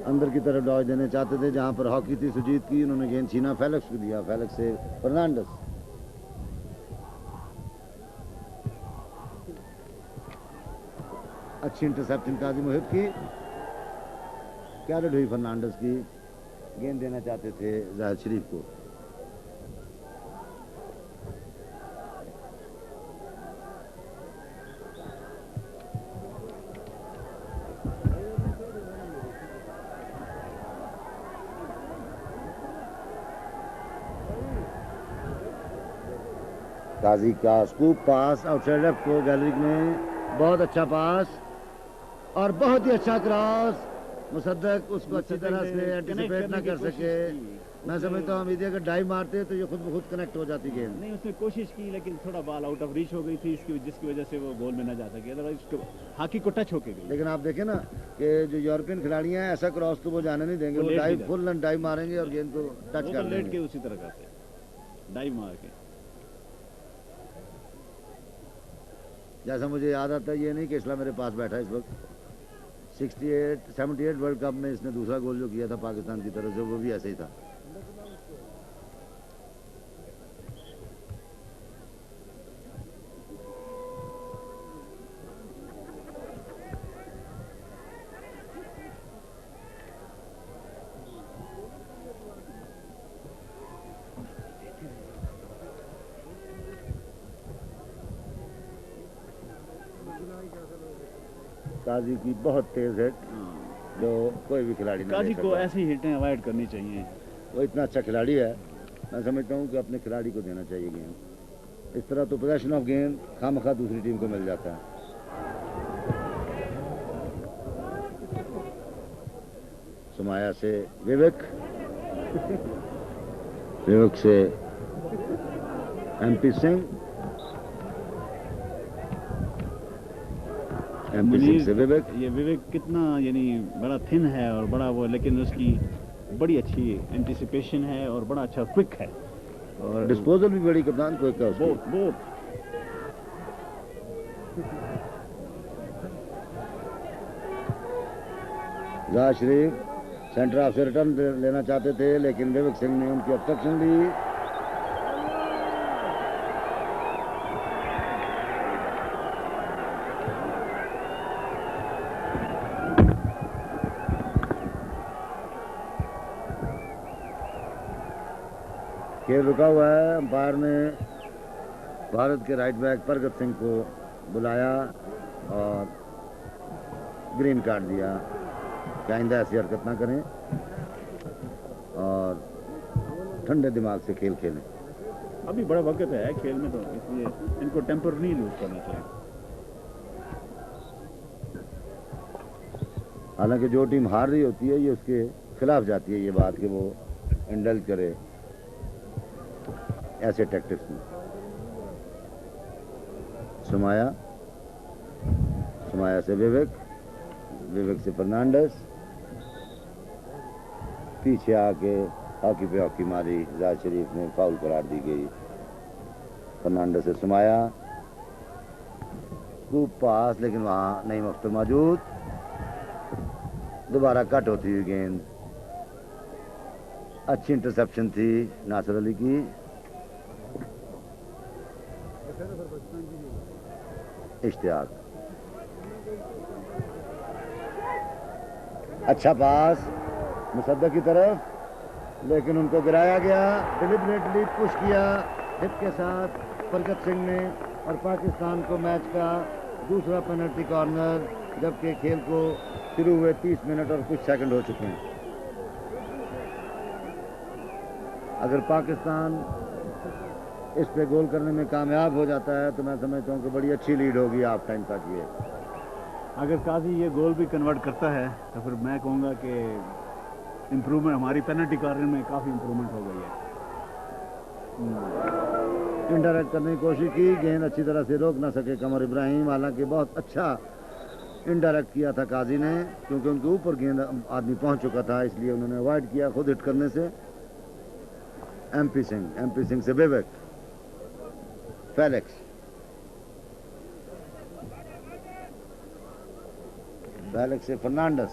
अंदर की तरफ डॉज देने चाहते थे जहां पर हॉकी थी सुजीत की, उन्होंने गेंद छीना, फेलिक्स को दिया, फेलिक्स से फर्नांडस। अच्छी इंटरसेप्शन काजी मुहिब की, कैरेट हुई फर्नांडस की, गेंद देना चाहते थे जाहिद शरीफ को। काजी का स्कूप पास आउटसाइड लेफ्ट को गैलरी में, बहुत अच्छा पास और बहुत ही अच्छा क्रॉस। मुसद्दक उसको अच्छी तरह से एंटिसिपेट ना कर सके। मैं समझता हूँ अमीदी अगर डाइव मारते तो ये खुद ब खुद कनेक्ट हो जाती गेंद। नहीं, उसने कोशिश की, लेकिन थोड़ा बॉल आउट ऑफ रीच हो गई थी, जिसकी वजह से वो गोल में ना जा सके। अदरवाइज हॉकी को टच होके गई। लेकिन आप देखें ना कि जो यूरोपियन खिलाड़ी हैं ऐसा क्रॉस तो वो जाने नहीं देंगे, वो डाइव फुल एंड डाइव मारेंगे और गेंद को टच कर लेट लेंगे के उसी तरह करते, डाइव मार के। जैसा मुझे याद आता है, ये नहीं कि इसला मेरे पास बैठा है इस वक्त, 78 वर्ल्ड कप में इसने दूसरा गोल जो किया था पाकिस्तान की तरफ से, वो भी ऐसे ही था। काजी की बहुत तेज हिट जो कोई भी खिलाड़ी नहीं काजी ले को सकता। ऐसी हिटें अवॉइड करनी चाहिए। वो इतना अच्छा खिलाड़ी है, मैं समझता हूँ कि अपने खिलाड़ी को देना चाहिए गेंद। इस तरह तो पोजेशन ऑफ गेंद खामखा दूसरी टीम को मिल जाता है। सुमाया से विवेक, विवेक से एमपी सिंह, एमपी सिंह से विवेक। ये विवेक कितना यानी बड़ा थिन है और बड़ा वो, लेकिन उसकी बड़ी अच्छी एंटिसिपेशन है और बड़ा अच्छा क्विक है, और डिस्पोजल भी बड़ी कप्तान क्विक है उसकी। बहुत जाहिद शरीफ सेंटर हाफ से रिटर्न लेना चाहते थे, लेकिन विवेक सिंह ने उनकी ऑब्स्ट्रक्शन ली। खेल रुका हुआ है। अंपायर ने भारत के राइट बैक प्रगत सिंह को बुलाया और ग्रीन कार्ड दिया कि आइंदा ऐसी हरकत ना करें और ठंडे दिमाग से खेल खेलें। अभी बड़ा वक्त है खेल में, तो इसलिए इनको टेम्पर नहीं लूज करना चाहिए। हालांकि जो टीम हार रही होती है ये उसके खिलाफ जाती है ये बात कि वो इंडल्ज करे ऐसे टैक्टिक्स में। सुमाया से विवेक से फर्नांडिस, पीछे आके हॉकी पे हॉकी मारी, जाज शरीफ ने फाउल करार दी गई। फर्नांडिस से सुमाया, खूब पास, लेकिन वहां नईम अख्तर मौजूद। दोबारा कट होती हुई गेंद, अच्छी इंटरसेप्शन थी नासिर अली की। इश्तियाक, अच्छा पास मुसद्दक की तरफ, लेकिन उनको गिराया गया। डिलिबरेटली पुश किया हिप के साथ प्रगत सिंह ने, और पाकिस्तान को मैच का दूसरा पेनल्टी कॉर्नर, जबकि खेल को शुरू हुए 30 मिनट और कुछ सेकंड हो चुके हैं। अगर पाकिस्तान इस पे गोल करने में कामयाब हो जाता है तो मैं समझता हूँ कि बड़ी अच्छी लीड होगी हाफ टाइम तक। ये अगर काजी ये गोल भी कन्वर्ट करता है तो फिर मैं कहूँगा कि इम्प्रूवमेंट, हमारी पेनल्टी कॉर्नर में काफ़ी इम्प्रूवमेंट हो गई है। इंटरैक्ट करने की कोशिश की, गेंद अच्छी तरह से रोक ना सके कमर इब्राहिम। हालांकि बहुत अच्छा इंटरैक्ट किया था काजी ने, क्योंकि उनके ऊपर गेंद आदमी पहुंच चुका था, इसलिए उन्होंने अवॉइड किया खुद हिट करने से। एमपी सिंह से विवेक, फेलिक्स से फर्नांडिस,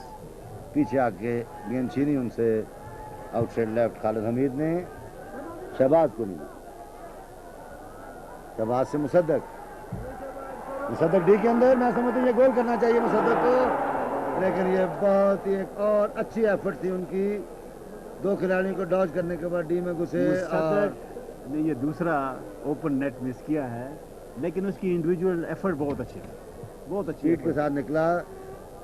पीछे आके गेंद छीनी उनसे आउटसाइड लेफ्ट खालिद हमीद ने। शहबाज को नहीं, शहबाज से मुसद्दक डी के अंदर। मैं समझता हूँ ये गोल करना चाहिए मुसद्दक को, लेकिन ये बहुत ही एक और अच्छी एफर्ट थी उनकी। दो खिलाड़ियों को डॉज करने के बाद डी में घुसे और ने ये दूसरा ओपन नेट मिस किया है, लेकिन उसकी इंडिविजुअल एफर्ट बहुत अच्छी थी, बहुत अच्छी स्पीड के साथ निकला।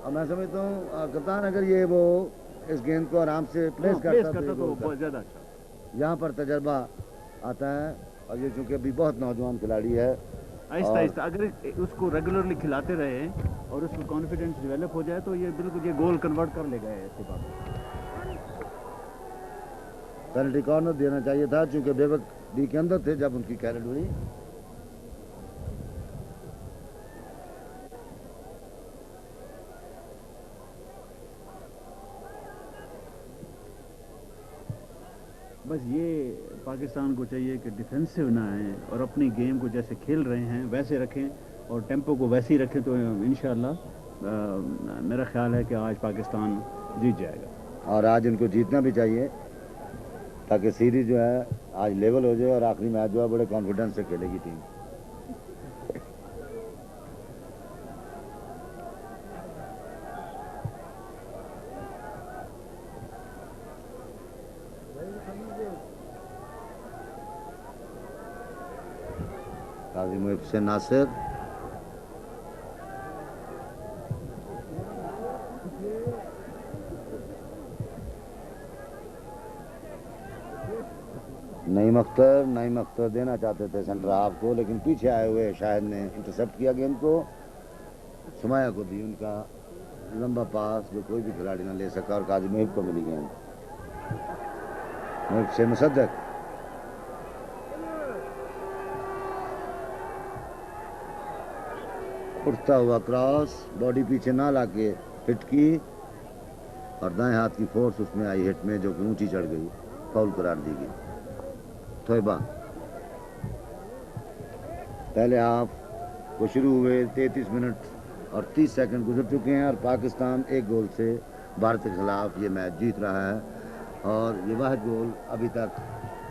और मैं समझता हूँ कप्तान अगर ये वो इस गेंद को आराम से प्लेस करता तो बहुत ज़्यादा अच्छा। यहाँ पर तजर्बा आता है, और ये चूंकि अभी बहुत नौजवान खिलाड़ी है, आहिस्ता आहिस्ता अगर उसको रेगुलरली खिलाते रहे और उसको कॉन्फिडेंस डेवलप हो जाए तो ये बिल्कुल ये गोल कन्वर्ट कर लेगा। ऐसी बात पेनल्टी कॉर्नर देना चाहिए था, चूंकि विवेक डी के अंदर थे जब उनकी कैरेट हुई। बस ये पाकिस्तान को चाहिए कि डिफेंसिव ना आए और अपनी गेम को जैसे खेल रहे हैं वैसे रखें और टेम्पो को वैसे ही रखें, तो इंशाल्लाह मेरा ख्याल है कि आज पाकिस्तान जीत जाएगा। और आज इनको जीतना भी चाहिए ताकि सीरीज जो है आज लेवल हो जाए और आखिरी मैच जो है बड़े कॉन्फिडेंस से खेलेगी टीम। काजी मुहिब से नासिर, नईम अख्तर देना चाहते थे सेंटर हाफ को, लेकिन पीछे आए हुए शाहिद ने इंटरसेप्ट किया गेंद को। सुमाया को दी उनका लंबा पास जो कोई भी खिलाड़ी ना ले सका और काजी मुहिब को मिली गेंद। मुहिब से मुसद्दक, उठता हुआ क्रॉस, बॉडी पीछे ना लाके हिट की और दाएं हाथ की फोर्स उसमें आई हिट में, जो कि ऊंची चढ़ गई, फाउल करार दी गई। तोयबा, पहले हाफ को शुरू हुए 33 मिनट और 30 सेकंड गुजर चुके हैं और पाकिस्तान एक गोल से भारत के खिलाफ ये मैच जीत रहा है। और ये वाहिद गोल अभी तक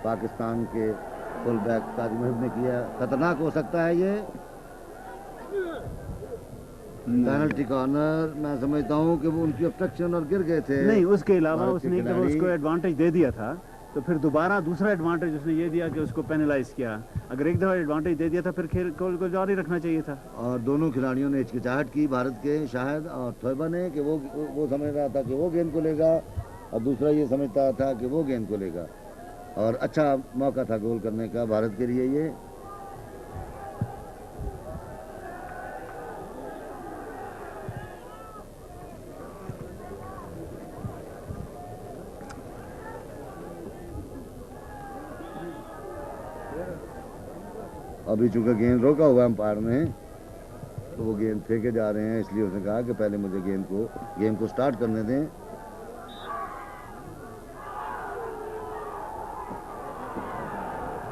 पाकिस्तान के फुल बैक तारिक मोहम्मद ने किया। खतरनाक हो सकता है ये पेनल्टी कॉर्नर। मैं समझता हूँ कि वो उनकी ऑब्स्ट्रक्शन और गिर गए थे। नहीं, उसके अलावा भारत के उसने जब खिलाड़ी। उसको एडवांटेज दे दिया था तो फिर दोबारा दूसरा एडवांटेज उसने ये दिया कि उसको पेनलाइज किया। अगर एक दफ़ा एडवांटेज दे दिया था फिर खेल को जारी रखना चाहिए था। और दोनों खिलाड़ियों ने हिचकिचाहट की, भारत के शाहिद और थोइबा ने, कि वो समझ रहा था कि वो गेंद को लेगा और दूसरा ये समझता था कि वो गेंद को लेगा। और अच्छा मौका था गोल करने का भारत के लिए ये। अभी चूंकि गेंद रोका हुआ अंपायर ने तो वो गेंद फेंके जा रहे हैं, इसलिए उसने कहा कि पहले मुझे गेम को स्टार्ट करने दें।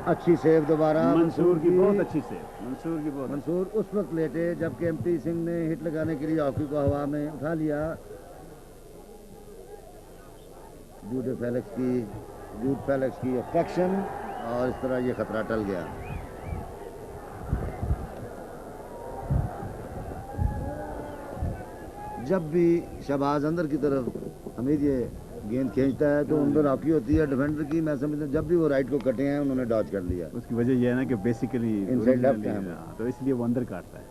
अच्छी सेव दोबारा मंसूर की बहुत अच्छी सेव, मंसूर की बहुत। मंसूर उस वक्त लेटे जबकि एमटी सिंह ने हिट लगाने के लिए हॉकी को हवा में उठा लिया। जूड फेलिक्स की ऑब्स्ट्रक्शन और इस तरह ये खतरा टल गया। जब भी शहबाज अंदर की तरफ हमीद ये गेंद खींचता है तो अंदर हॉकी होती है डिफेंडर की। मैं समझता हूं जब भी वो राइट को कटे हैं उन्होंने डॉज कर लिया। उसकी वजह यह है ना कि बेसिकली Inside left है वो। तो इसलिए वो अंदर काटता है।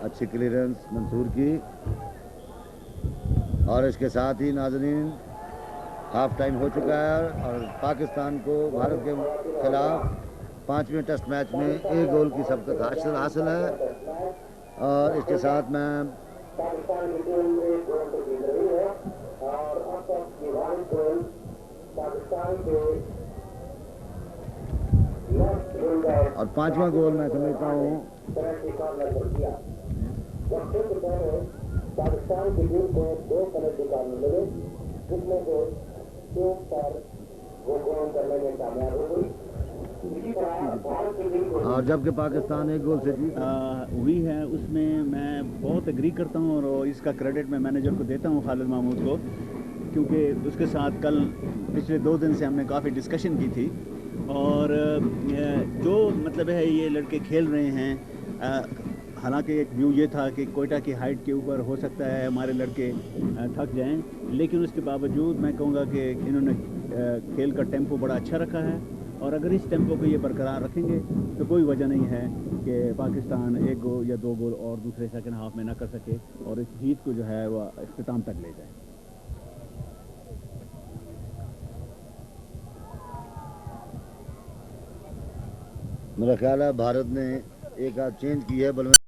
अच्छी क्लियरेंस मंसूर की। और इसके साथ ही नाजरीन हाफ टाइम हो चुका है और पाकिस्तान को भारत के खिलाफ 5वें टेस्ट मैच में एक गोल की सबकत हासिल है। और इसके साथ मैं और 5वां गोल मैं समझता हूँ पाकिस्तान की टीम को 2 पेनल्टी कॉर्नर मिले, जिसमें से 2 पर वो गोल करने में कामयाब हो गई। और जबकि पाकिस्तान एक गोल से हुई है, उसमें मैं बहुत एग्री करता हूँ और इसका क्रेडिट मैं मैनेजर को देता हूँ, खालिद महमूद को, क्योंकि उसके साथ कल पिछले 2 दिन से हमने काफ़ी डिस्कशन की थी। और जो मतलब है ये लड़के खेल रहे हैं, हालांकि एक व्यू ये था कि कोयटा की हाइट के ऊपर हो सकता है हमारे लड़के थक जाएं, लेकिन उसके बावजूद मैं कहूँगा कि इन्होंने खेल का टेम्पो बड़ा अच्छा रखा है। और अगर इस टेम्पो को ये बरकरार रखेंगे तो कोई वजह नहीं है कि पाकिस्तान 1 गोल या 2 गोल और दूसरे सेकंड हाफ में ना कर सके और इस जीत को जो है वह इख्तिताम तक ले जाए। मेरा ख्याल है भारत ने एक आध चेंज की है, बल्कि